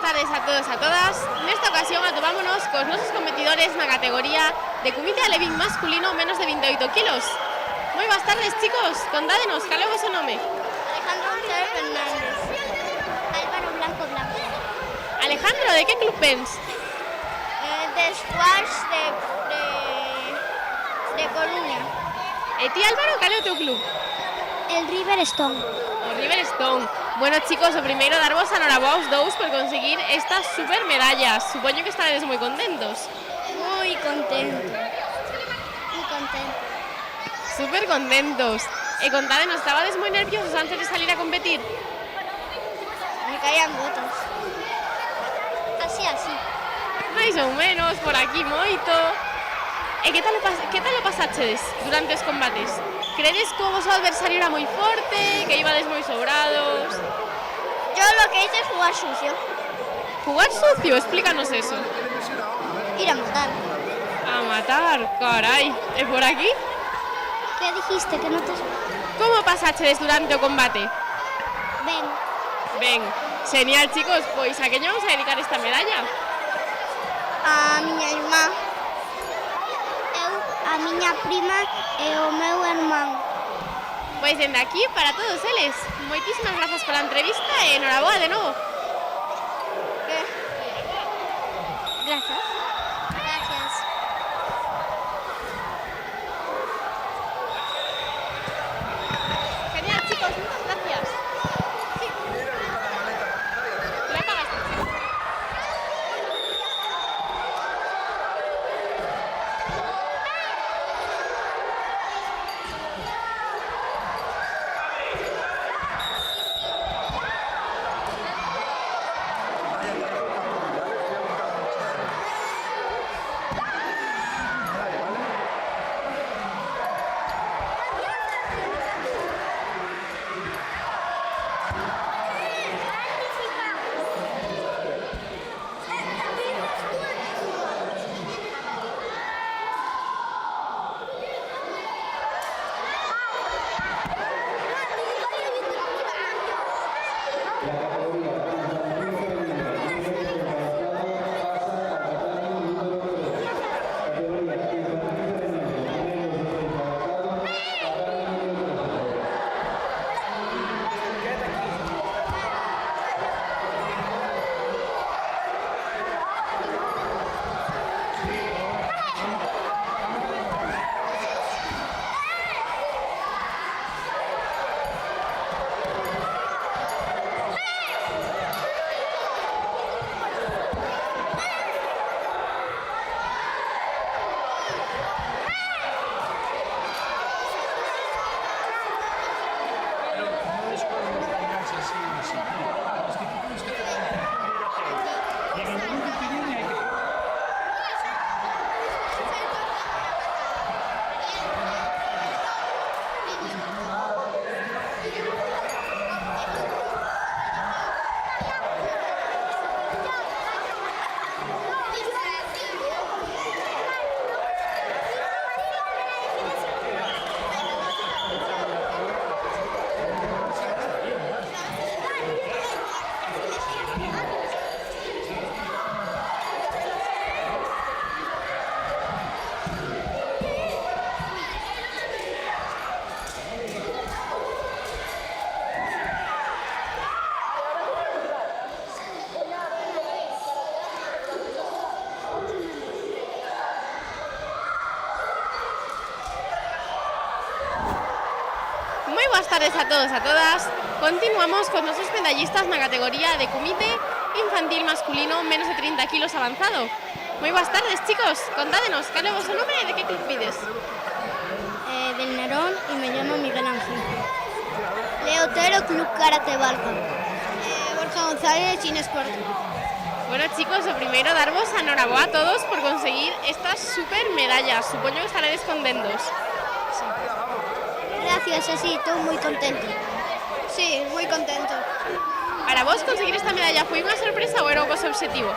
tardes a todos e a todas. Nesta ocasión atopámonos cos nosos competidores na categoría de comité alevín masculino menos de 28 kilos. Moi boas tardes, chicos. Contádenos, cal é o vosso nome?
Alejandro González Fernández. Álvaro Blanco Blanco.
Alejandro, de que club vens?
De squash de Coruña.
E ti, Álvaro, cal é o teu club?
El River Stone.
O River Stone. Bueno, chicos, o primeiro darvos a noraboa aos dous por conseguir estas super medallas. Supoño que estaredes moi contentos.
Muy contento. Muy contento.
Super contentos. E contádenos, estabades moi nerviosos antes de salir a competir?
Me caían gotas. Así.
Mais ou menos, por aquí moito. E que tal o pasachedes durante os combates? Credes que o vosso adversario era moi forte, que ibades moi sobrados?
Yo lo que hice es jugar sucio.
Jugar sucio? Explícanos eso.
Ir a matar.
A matar, carai. E por aquí?
¿Qué dijiste? Que no te...
Como pasachedes durante o combate?
Ven.
Ben, genial, chicos. Pois a queño vamos a dedicar esta medalla?
A miña irmá. A miña prima e o meu irmán.
Pois dende aquí para todos eles. Moitísimas grazas pola entrevista e enhoraboa de novo.
¿Qué? Gracias. Gracias.
Genial, chicos, muchas gracias. ¿Le pagaste? buenas tardes a todos, a todas. Continuamos con nuestros medallistas en la categoría de comité infantil masculino menos de 30 kilos avanzado. Muy buenas tardes, chicos. Contádenos, ¿cuál es vuestro nombre y de qué club pides?
Del Narón y me llamo Miguel Ángel. Leotero, Club Karate Balca. Borja González, Cinesport.
Bueno, chicos, lo primero, daros enhorabuena a todos por conseguir estas super medallas. Supongo que estaréis contentos.
Gracias, así, estoy muy contento. Sí, muy contento.
¿Para vos conseguir esta medalla fue una sorpresa o era vuestro objetivo?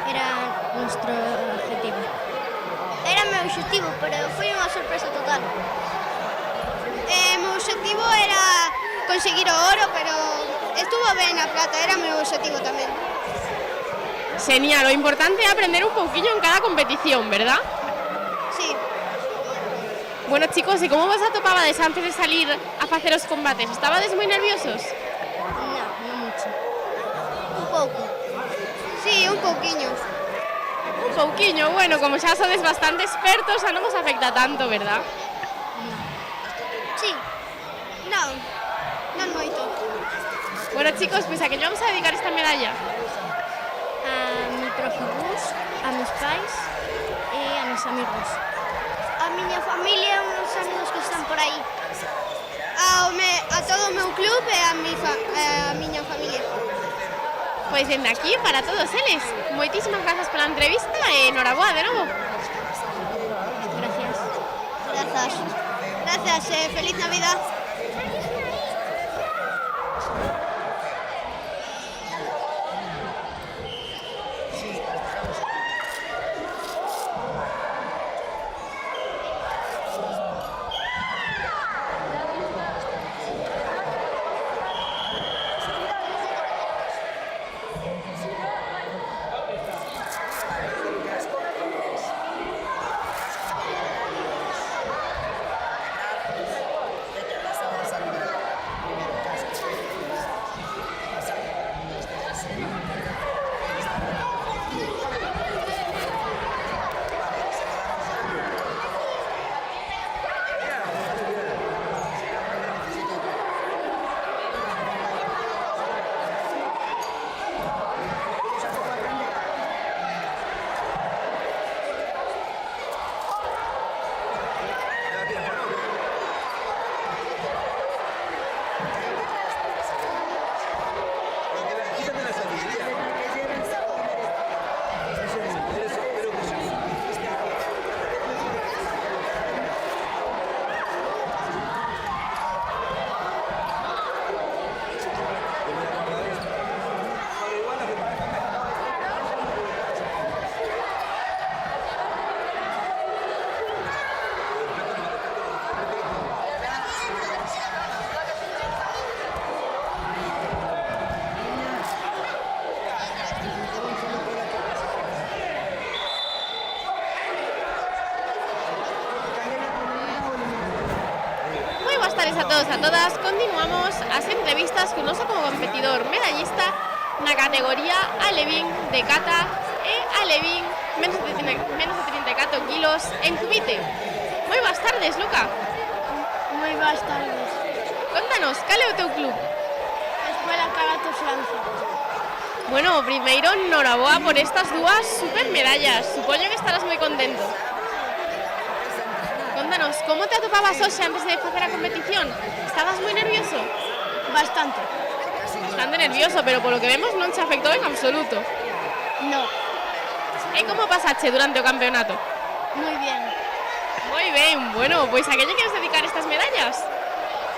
Era nuestro objetivo. Era mi objetivo, pero fue una sorpresa total. Mi objetivo era conseguir oro, pero estuvo bien la plata, era mi objetivo también.
Genial, lo importante es aprender un poquillo en cada competición, ¿verdad?
Sí.
Bueno, chicos, ¿y cómo vos atopabades antes de salir a hacer los combates? ¿Estabades muy nerviosos?
No mucho. Un poco. Sí, un poquillo.
Un poquillo, bueno, como ya sois bastante expertos, no nos afecta tanto, ¿verdad?
Sí. No moito.
Bueno, chicos, pues ¿a qué le vamos a dedicar esta medalla?
A mi profe Gus, a mis pais e a mis amigos. A miña familia e uns amigos que están por aí. A todo o meu club e a miña familia.
Pues desde aquí, para todos eles, moitísimas gracias por la entrevista e enhorabuena de nuevo.
Gracias, feliz Navidad.
A todos, a todas, continuamos las entrevistas con nuestro como competidor medallista en la categoría alevín de kata e alevín menos de 34 kilos en cubite. Muy buenas tardes, Luca.
Moi boas tardes.
Contanos, ¿cuál es tu club?
Escuela Karate Francia.
Bueno, primero, enhorabuena por estas dos super medallas. Supongo que estarás muy contento. Contanos, ¿cómo te atopabas hoy antes de hacer la competición? ¿Estabas muy nervioso?
Bastante.
Bastante nervioso, pero por lo que vemos no te afectó en absoluto.
No.
¿Y cómo pasaste durante el campeonato?
Muy bien.
Muy bien, bueno, pues ¿a qué le quieres dedicar estas medallas?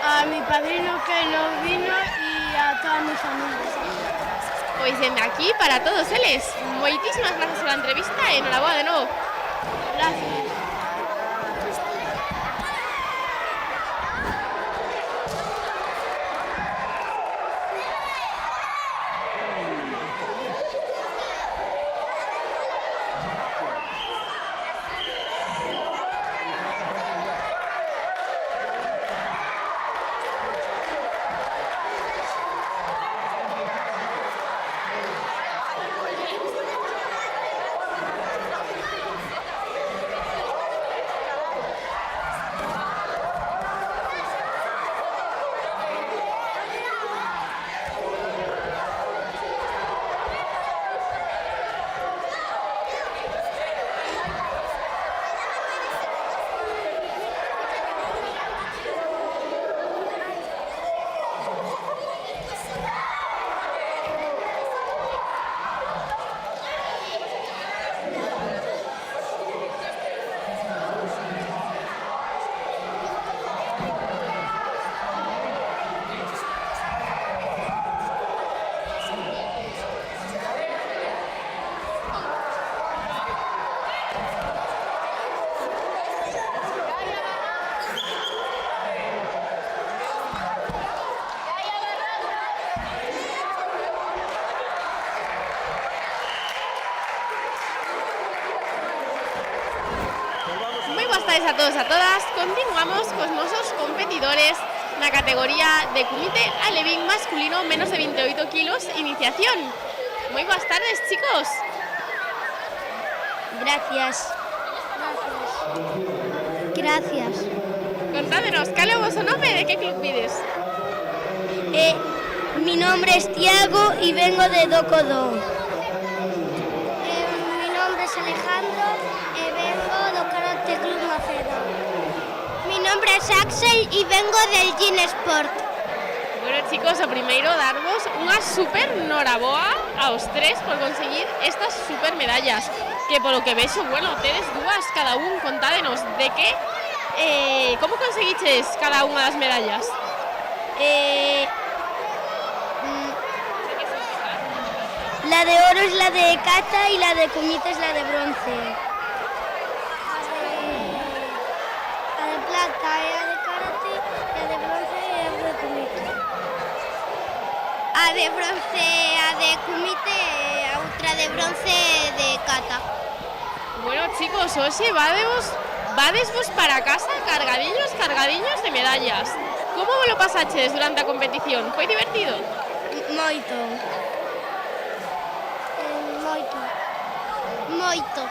A mi padrino que no vino y a toda mi familia.
Pues desde aquí, para todos eles, muchísimas gracias por la entrevista y enhorabuena de nuevo.
Gracias.
tardes a todos e a todas. Continuamos cos nosos competidores na categoría de comité alevín masculino menos de 28 kilos iniciación. Moi boas tardes, chicos.
Gracias. Gracias.
Contádenos, cal é o vosso nome e de que club vides?
Mi nombre es Tiago y vengo de Docodó. Mi nombre es Alejandro y vengo del Karate Club Macedo. Mi nombre es Axel y vengo del Gin Sport.
Bueno, chicos, o primeiro darvos unha super noraboa aos tres por conseguir estas super medallas. Que polo que vexo, bueno, tedes dúas cada un. Contádenos de que, como conseguiches cada unha das medallas?
La de oro es la de kata y la de kumite es la de bronce. La de plata es la de karate, la de bronce es la de kumite. A de bronce, a de kumite, a outra de bronce de kata.
Bueno, chicos, hoxe vadesvos para casa cargadiños de medallas. Como vos lo pasaches durante a competición? Foi divertido?
Moito. Moito.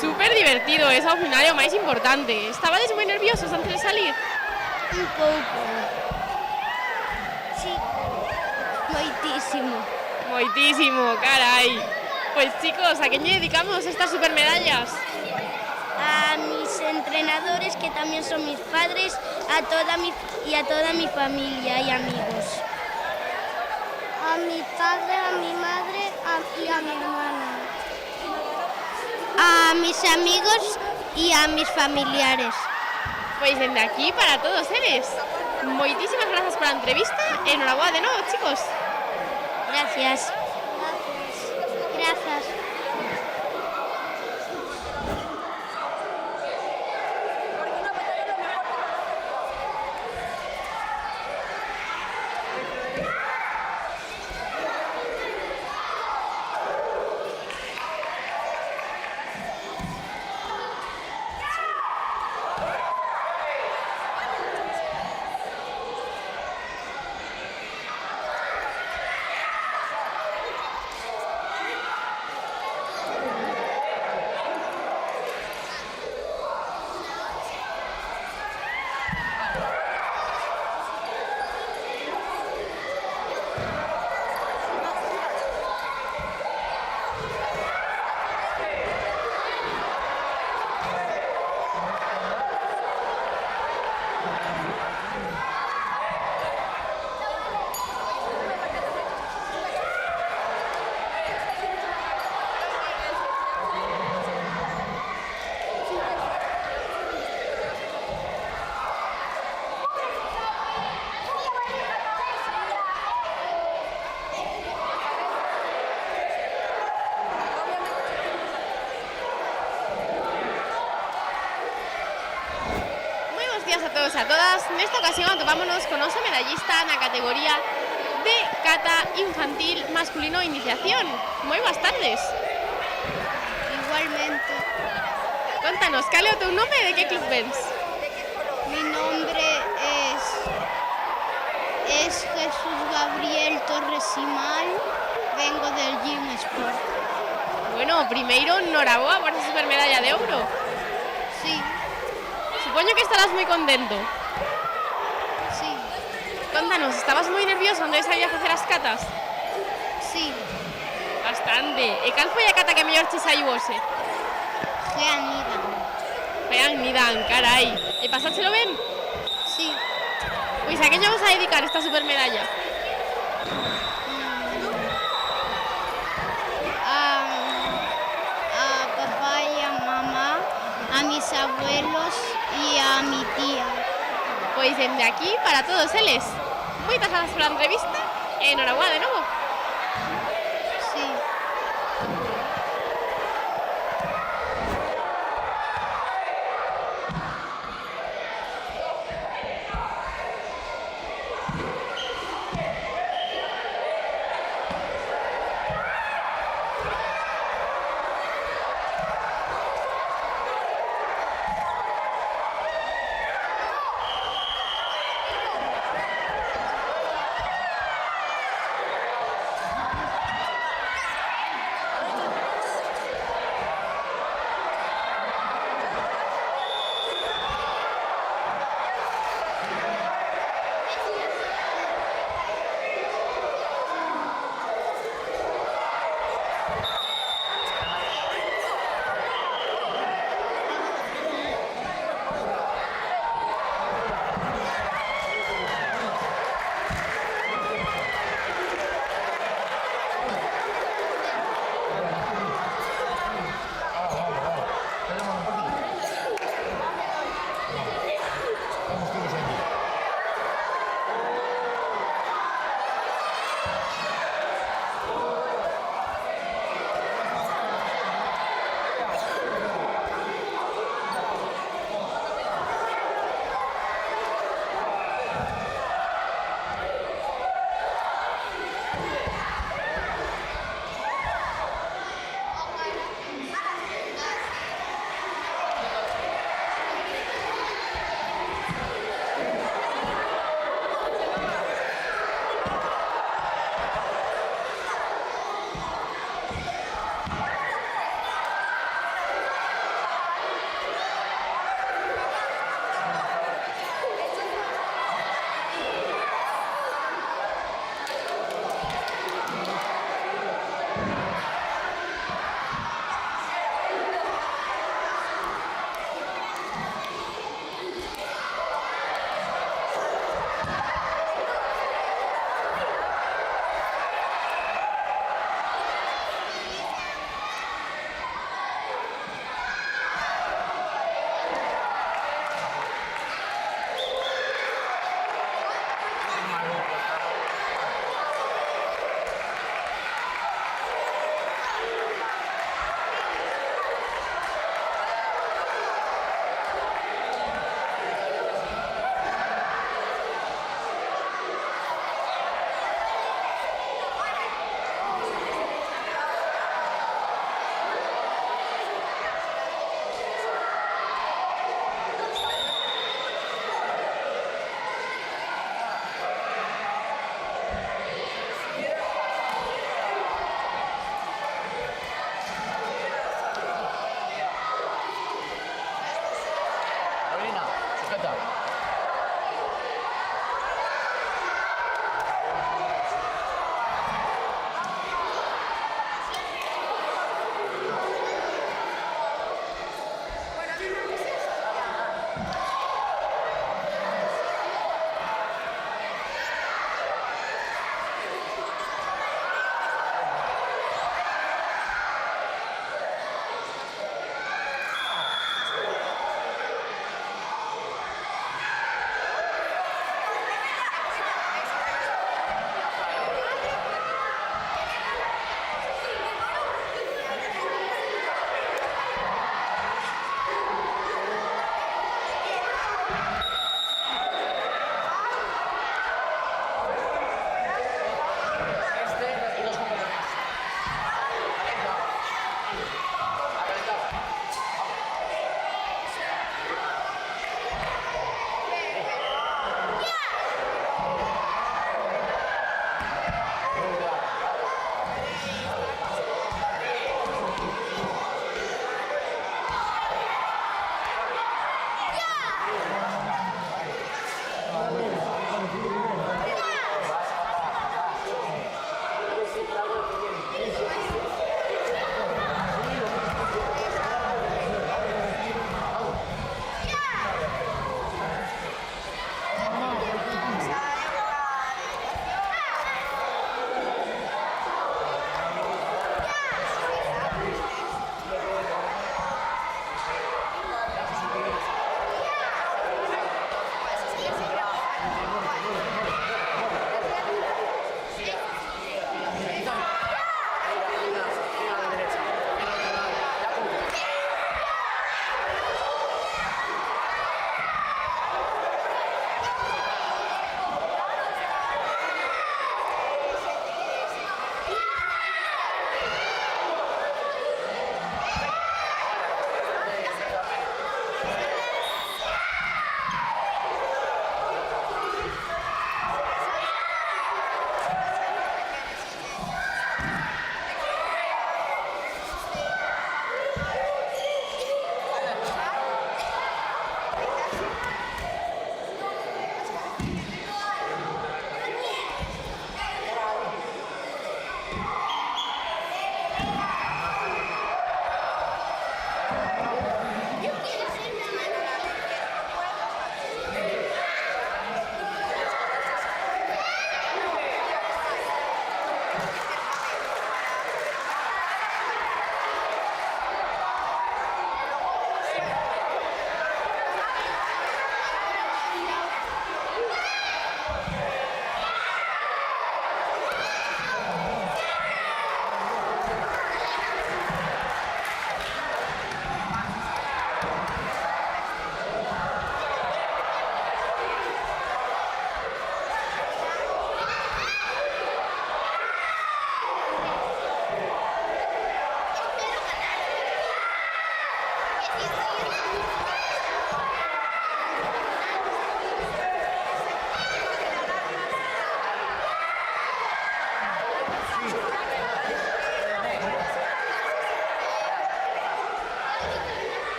Super divertido, é ao final é o máis importante. Estabades moi nerviosos antes de salir?
Un pouco. Sí. Moitísimo.
Moitísimo, carai. Pois chicos, a quen lle dedicamos estas super medallas?
A mis entrenadores, que también son mis padres, a toda mi familia y amigos. A mi padre, a mi madre y a mi hermana. A mis amigos y a mis familiares.
Pois dende aquí para todos eles. Moitísimas grazas pola entrevista e enhoraboa de novo, chicos.
Gracias. Gracias.
A todos e a todas, nesta ocasión atopámonos con noso medallista na categoría de kata infantil masculino iniciación. Moi boas tardes.
Igualmente.
Contanos, cal é o teu nome e de que club vens?
Mi nombre es Jesús Gabriel Torres Simal, vengo del Gym Sport.
Bueno, primeiro, noraboa por esa super medalla de ouro.
Sí,
Supoño que estarás moi contento.
sí,
Contanos, estabas moi nervioso onde salir a facer as catas?
sí,
Bastante. E cal foi a cata que mellor che saiu hoxe?
Geanidan.
Fean Nidan, carai. E pasáchelo ben?
Sí,
Pois a que lle vamos a dedicar esta super medalla?
a papá y a mamá, a mis abuelos y a mi tía.
Pois dende aquí para todos eles. Moitas grazas pola entrevista e enhoraboa de novo.
Sí.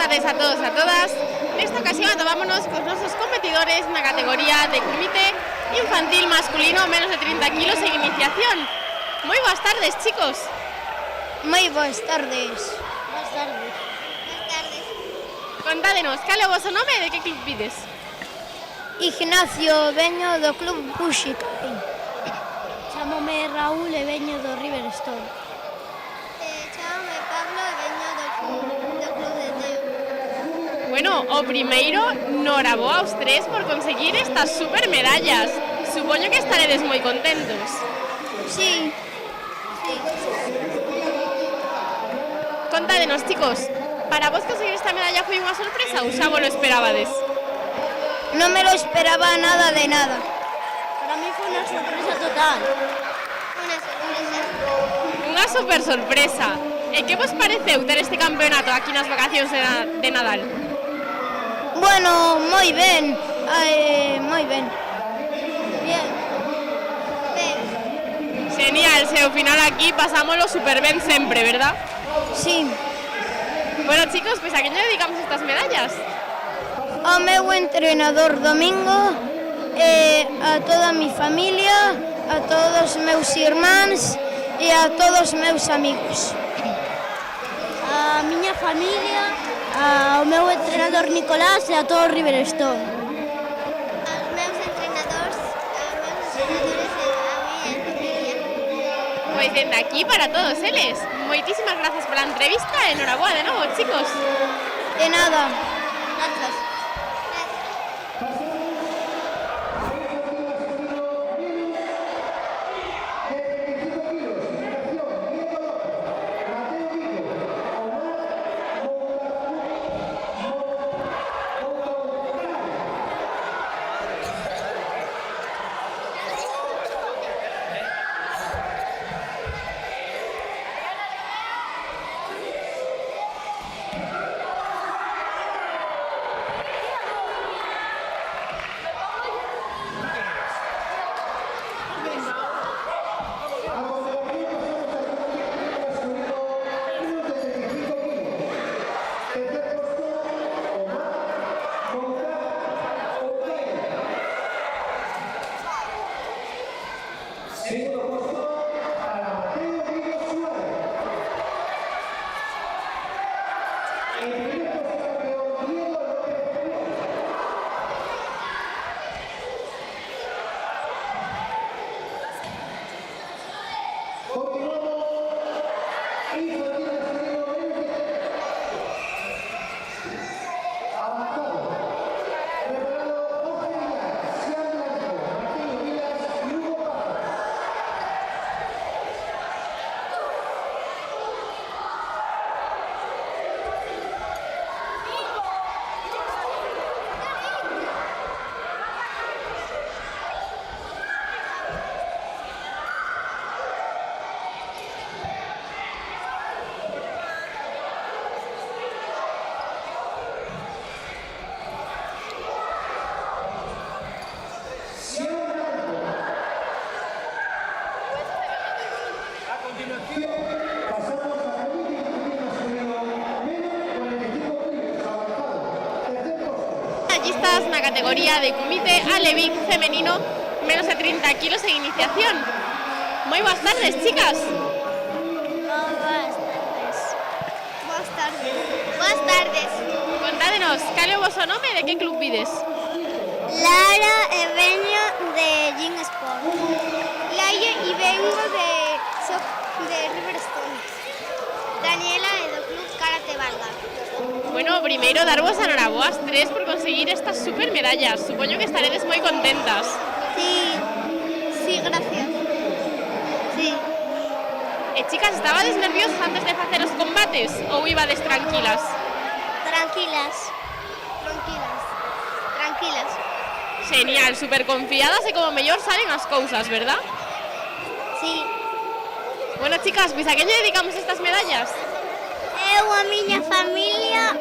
tardes a todos e a todas. Nesta ocasión atopámonos cos nosos competidores na categoría de comité infantil masculino menos de 30 kilos en iniciación. Moi boas tardes, chicos.
Moi boas tardes.
Boas tardes. Boas tardes.
Contádenos, cal é o vosso nome e de que club vides?
Ignacio, veño do Club Buxi.
Chámome Raúl e veño do Riverstone. Chámome Pablo e veño do Club de Teo.
Bueno, o primeiro, noraboa aos tres por conseguir estas super medallas. Supoño que estaredes moi contentos.
Sí. Sí.
Contádenos, chicos, para vos conseguir esta medalla foi unha sorpresa ou xa vos lo esperabades?
Non me lo esperaba nada de nada.
Para mí fue una sorpresa total. Una sorpresa.
Unha super sorpresa. E que vos pareceu ter este campeonato aquí nas vacacións de Nadal?
Bueno, moi ben. Moi ben.
Bien. Ben.
Genial, se ao final aquí pasámoslo super ben sempre, verdad?
Sí.
Bueno, chicos, pues a que lle dedicamos estas medallas?
Ao meu entrenador Domingo, a toda a mi familia, a todos os meus irmáns e a todos os meus amigos.
A miña familia, ao meu entrenador Nicolás e a todo o Riverstone. Aos meus entrenadores e a miña familia.
Pois dende aquí para todos eles. Moitísimas gracias pola entrevista e enhoraboa de novo, chicos.
De nada.
Gracias.
Medallistas na categoría de comité alevín femenino menos de 30 kilos en iniciación. Moi boas tardes, chicas.
Boas tardes. Boas tardes. Boas tardes.
Contádenos, cal é o voso nome e de que club vides?
Lara e veño de Gin Sport. Laia e vengo de Riverstone. Daniela e do club Karate Valga.
Bueno, primeiro darvos a noraboa as tres por conseguir estas super medallas. Supoño que estaredes moi contentas.
Sí, gracias. Sí.
E chicas, estabades nerviosas antes de facer os combates ou ibades tranquilas?
Tranquilas.
Genial, super confiadas e como mellor salen as cousas, verdad?
Sí.
Bueno, chicas, pois a que lle dedicamos estas medallas?
Eu a miña familia,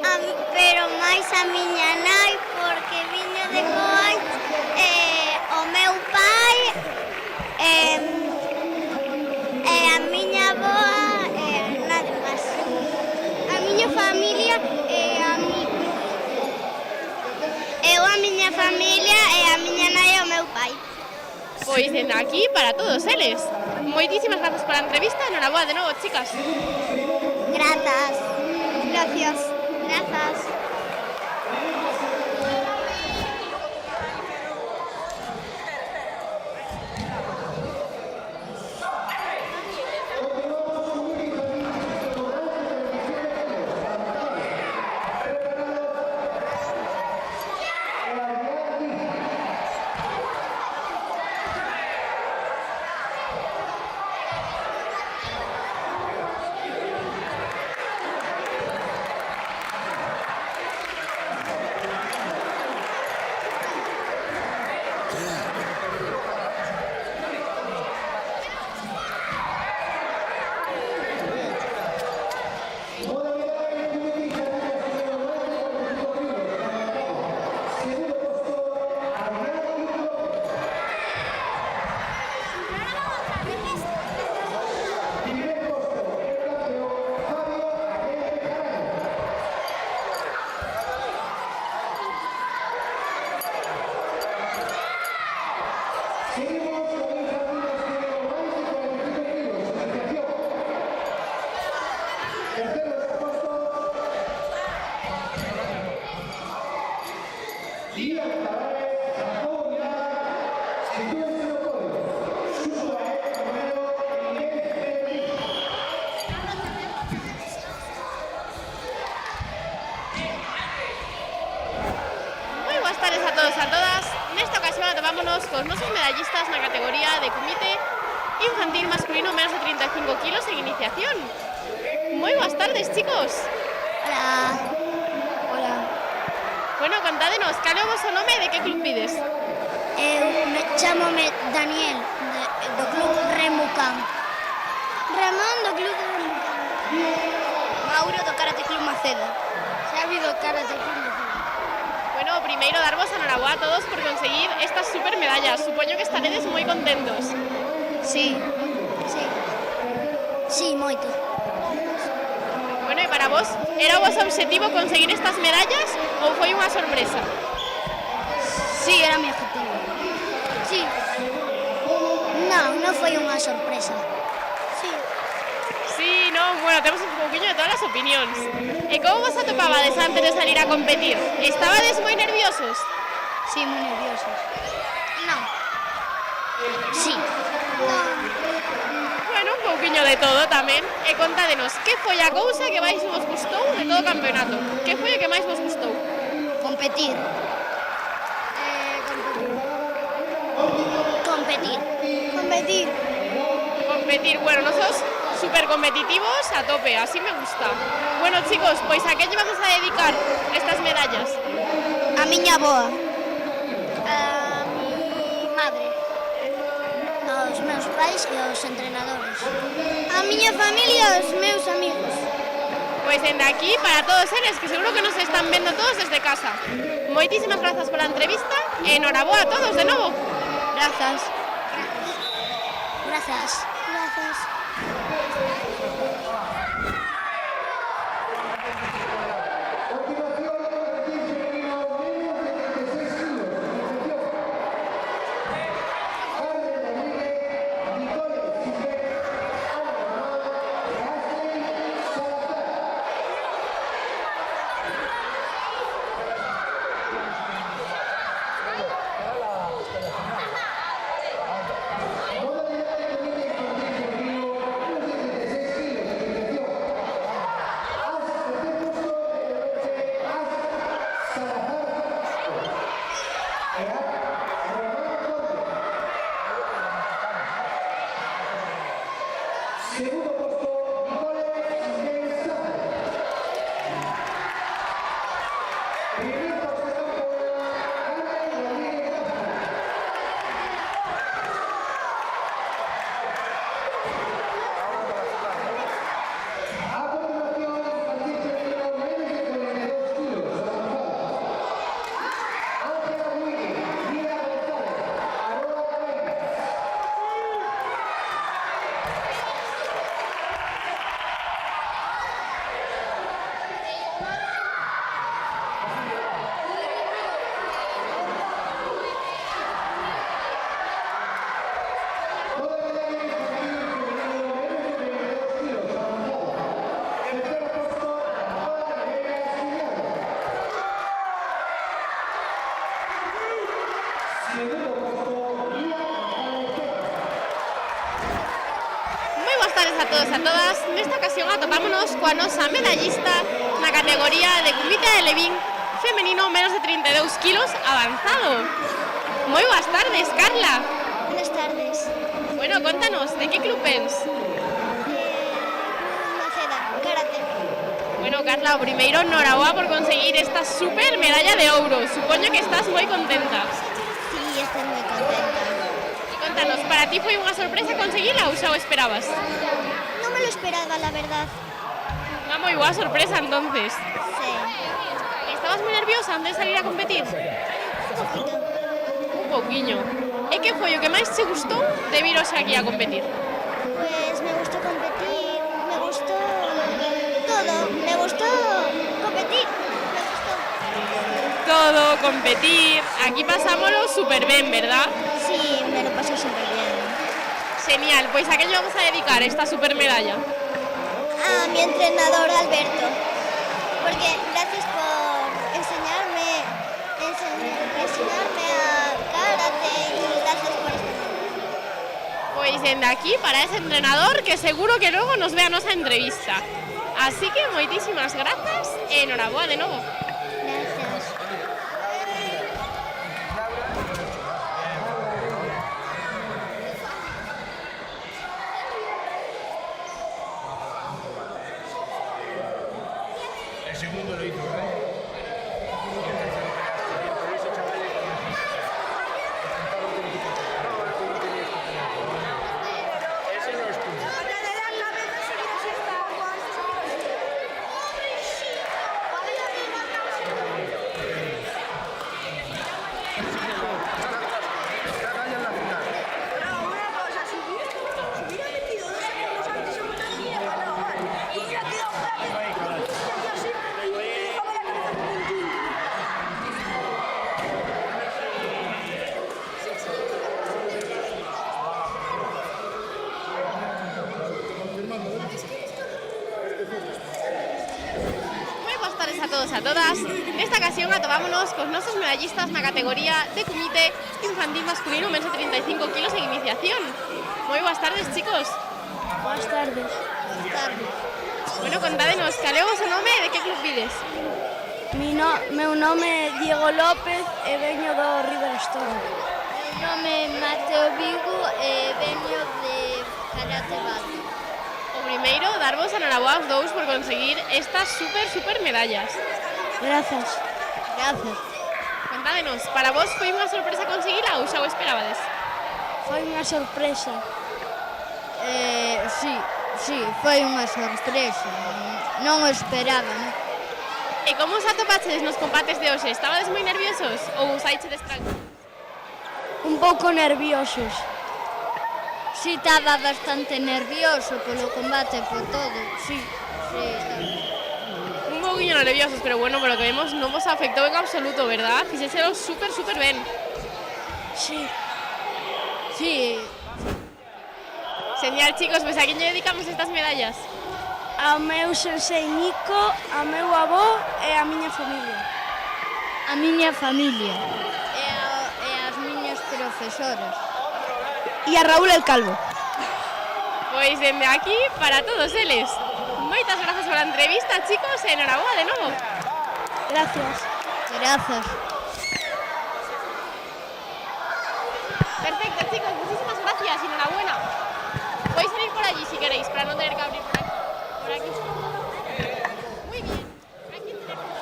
pero máis a miña nai, porque viño de Coai, o meu pai, a miña avoa, nada máis. A miña familia e a miña
Pois dende aquí para todos eles. Moitísimas grazas pola entrevista, enhoraboa de novo, chicas.
Grazas. Gracias. Grazas.
atopámonos cos nosos medallistas na categoría de comité infantil masculino menos de 35 kilos en iniciación. Moi boas tardes, chicos.
Hola. Hola.
Bueno, contádenos, cal é o vosso nome e de que club pides?
Chámome Daniel, do club Remucan. Ramón, do club Remucan. Mauro, do Karate Club Macedo. Xavi, do Karate Club Macedo.
Bueno, primeiro darvos a enhoraboa a todos por conseguir estas super medallas. Supoño que estaredes moi contentos.
Sí, sí. Sí, moito.
Bueno, e para vos, era o vosso obxectivo conseguir estas medallas ou foi unha sorpresa?
Sí, era mi objetivo. Sí. Non foi unha sorpresa. Sí.
Sí, non, bueno, temos un pouquiño de todas as opinións. E como vos atopabades antes de salir a competir? Estabades moi nerviosos?
Sí, moi nerviosos. Non. Sí.
Bueno, un pouquiño de todo tamén. E contádenos, que foi a cousa que máis vos gustou de todo o campeonato? Que foi o que máis vos gustou?
Competir.
Competir, bueno, nosos super competitivos a tope, así me gusta. Bueno, chicos, pois a que lle vamos a dedicar estas medallas?
A miña aboa. A mi madre. Aos meus pais e aos entrenadores. A miña familia e aos meus amigos.
Pois dende aquí, para todos eles, que seguro que nos están vendo todos desde casa. Moitísimas grazas pola entrevista e enhoraboa a todos de novo.
Grazas. Grazas. Grazas.
tardes a todos e a todas. Nesta ocasión atopámonos coa nosa medallista na categoría de comité de Levín femenino menos de 32 kilos avanzado. Moi boas tardes, Carla.
Buenas tardes.
Bueno, contanos, de que club vens?
Maceda, karate.
Bueno, Carla, o primeiro, noraboa por conseguir esta super medalla de ouro. Supoño que estás moi contenta.
Sí, estoy muy contenta.
E contanos, para ti foi unha sorpresa conseguila ou xa o esperabas?
No me lo esperaba, la verdad.
Unha moi boa sorpresa, entonces.
Sí.
Estabas moi nerviosa antes de salir a competir?
Un poquito.
Un pouquiño. E que foi o que máis che gustou de vir hoxe aquí a competir?
Pues me gustó competir, me gustó todo. Me gustó competir, me gustó.
Todo, competir. Aquí pasámoslo súper bien, ¿verdad?
Sí, me lo pasé súper bien.
Genial, pues ¿a qué le vamos a dedicar esta super medalla?
A mi entrenador Alberto, porque gracias por enseñarme a karate y gracias por esto.
Pues desde aquí para ese entrenador que seguro que luego nos vea a nosa entrevista. Así que moitísimas grazas e enhoraboa de novo.
Gracias.
El segundo lo hizo, ¿verdad?
Moi boas tardes a todos e a todas. Nesta ocasión atopámonos cos nosos medallistas na categoría de comité infantil masculino menos de 35 kilos en iniciación. Moi boas tardes, chicos.
Buenas tardes. Buenas tardes.
Bueno, contádenos, cal é o vosso nome e de que club vides?
Meu nome é Diego López e veño do Riverstone.
Meu nome é Mateo Vigo e veño de Karate Bate.
O primeiro, darvos enhoraboa aos dous por conseguir estas super medallas.
Gracias. Gracias.
Contádenos, para vos foi unha sorpresa conseguila ou xa o esperabades?
Foi unha sorpresa.
Sí, foi unha sorpresa. Non o esperaba, non?
E como os atopaches nos combates de hoxe? Estabades moi nerviosos ou saichedes tranquilos?
Un pouco nerviosos.
Sí, estaba bastante nervioso polo combate, por todo. Sí, estaba.
Un pouquinho nerviosos, pero bueno, por lo que vemos non vos afectou en absoluto, verdad? Fixéselo super ben.
Sí.
Genial, chicos, pues a quen lle dedicamos estas medallas?
Ao meu sensei Nico, ao meu avó e a miña familia.
A miña familia e as miñas profesoras.
E a Raúl el Calvo.
Pois dende aquí para todos eles. Moitas grazas pola entrevista, chicos, e enhoraboa de novo.
Gracias.
Gracias.
Perfecto, chicos, muchísimas gracias y enhorabuena. Podéis salir por allí si queréis, para no tener que abrir por aquí. Muy bien. Por aquí tenemos.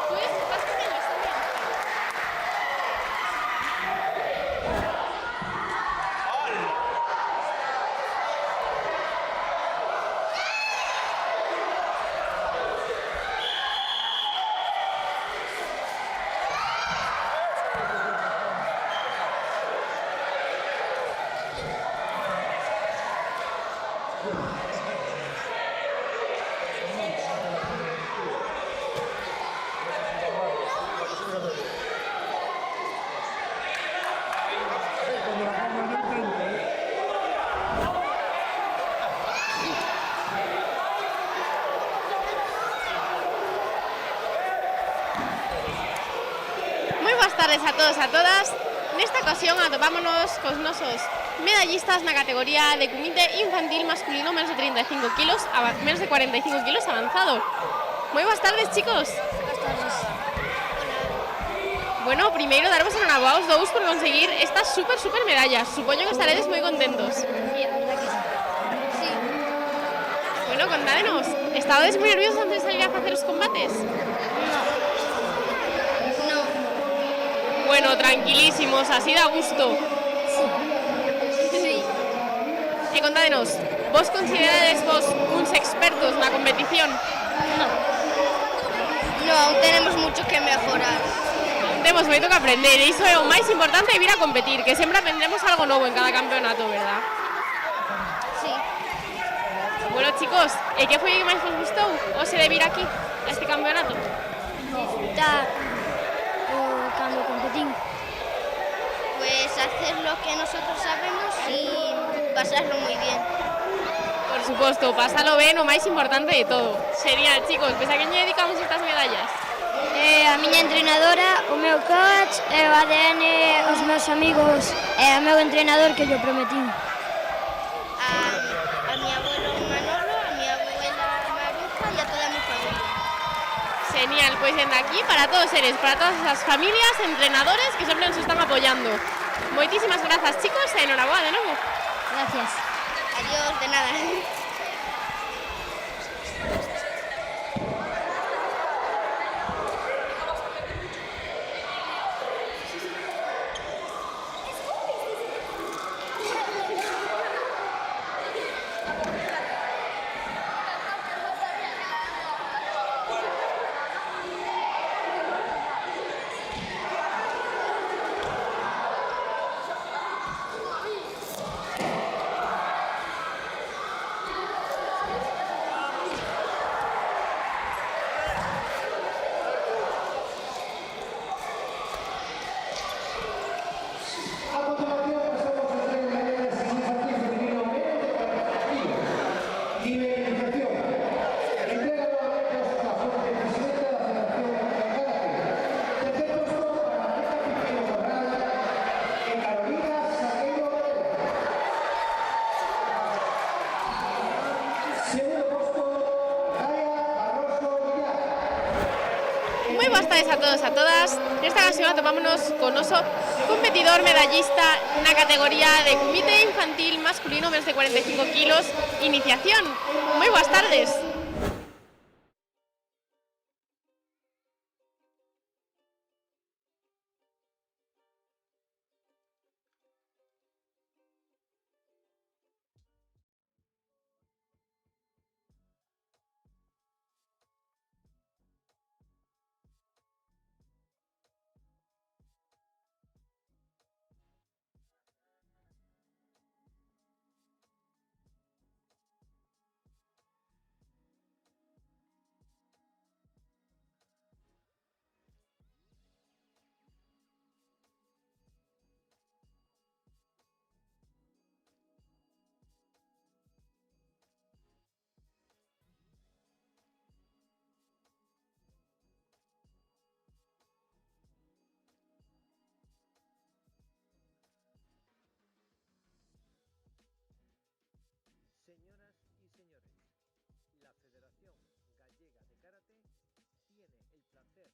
¿Tú vas con ellos también? Muy buenas tardes a todos, a todas. Nesta ocasión atopámonos cos nosos medallistas na categoría de comité infantil masculino menos de 35 kilos, menos de 45 kilos avanzado. Moi boas tardes, chicos.
Boas tardes.
Bueno, primeiro darvos enhoraboa aos dous por conseguir estas super medallas. Supoño que estaredes moi contentos.
Sí, a verdad que sí. Sí.
Bueno, contádenos, estabades moi nerviosos antes de salir a facer os combates?
No.
Bueno, tranquilísimos, así da gusto.
Sí.
E contádenos, vos considerades vos uns expertos na competición?
No, aún tenemos mucho que mejorar.
Temos moito que aprender, e iso é o máis importante de vir a competir, que sempre aprendemos algo novo en cada campeonato, verdad?
Sí.
Bueno, chicos, e que foi o que máis vos gustou o se de vir aquí, a este campeonato?
Disfrutar cuando competimos. Pues hacer lo que nosotros sabemos y pasarlo muy bien.
Por suposto, pasalo ben, o máis importante de todo. Genial, chicos, pois a quen lle dedicamos estas medallas?
A miña entrenadora, o meu coach, o ADN, os meus amigos e o meu entrenador que yo prometí. A mi abuelo Manolo, a mi abuela Maruja e a toda a mi familia.
Genial, pois dende aquí para todos eles, para todas as familias, entrenadores que sempre nos están apoyando. Moitísimas grazas, chicos, e enhoraboa de novo.
Gracias. Adiós, de nada.
A continuación pasamos a entrega de medallas infantil femenino menos de 40 kilos. Libre iniciación. Entrega nuevamente a Oscar Fuente, presidenta de la Federación Mexicana de Karate. Tercer puesto para Marta Pipino Corral y Carolina Saqueiro Valera. Segundo puesto, Gaia Barroso Villar.
Moi boas tardes a todos e a todas. Nesta ocasión atopámonos con noso competidor medallista na categoría de comité infantil masculino menos de 45 kilos, iniciación. Moi boas tardes.
Señoras y señores, la Federación Gallega de Karate tiene el placer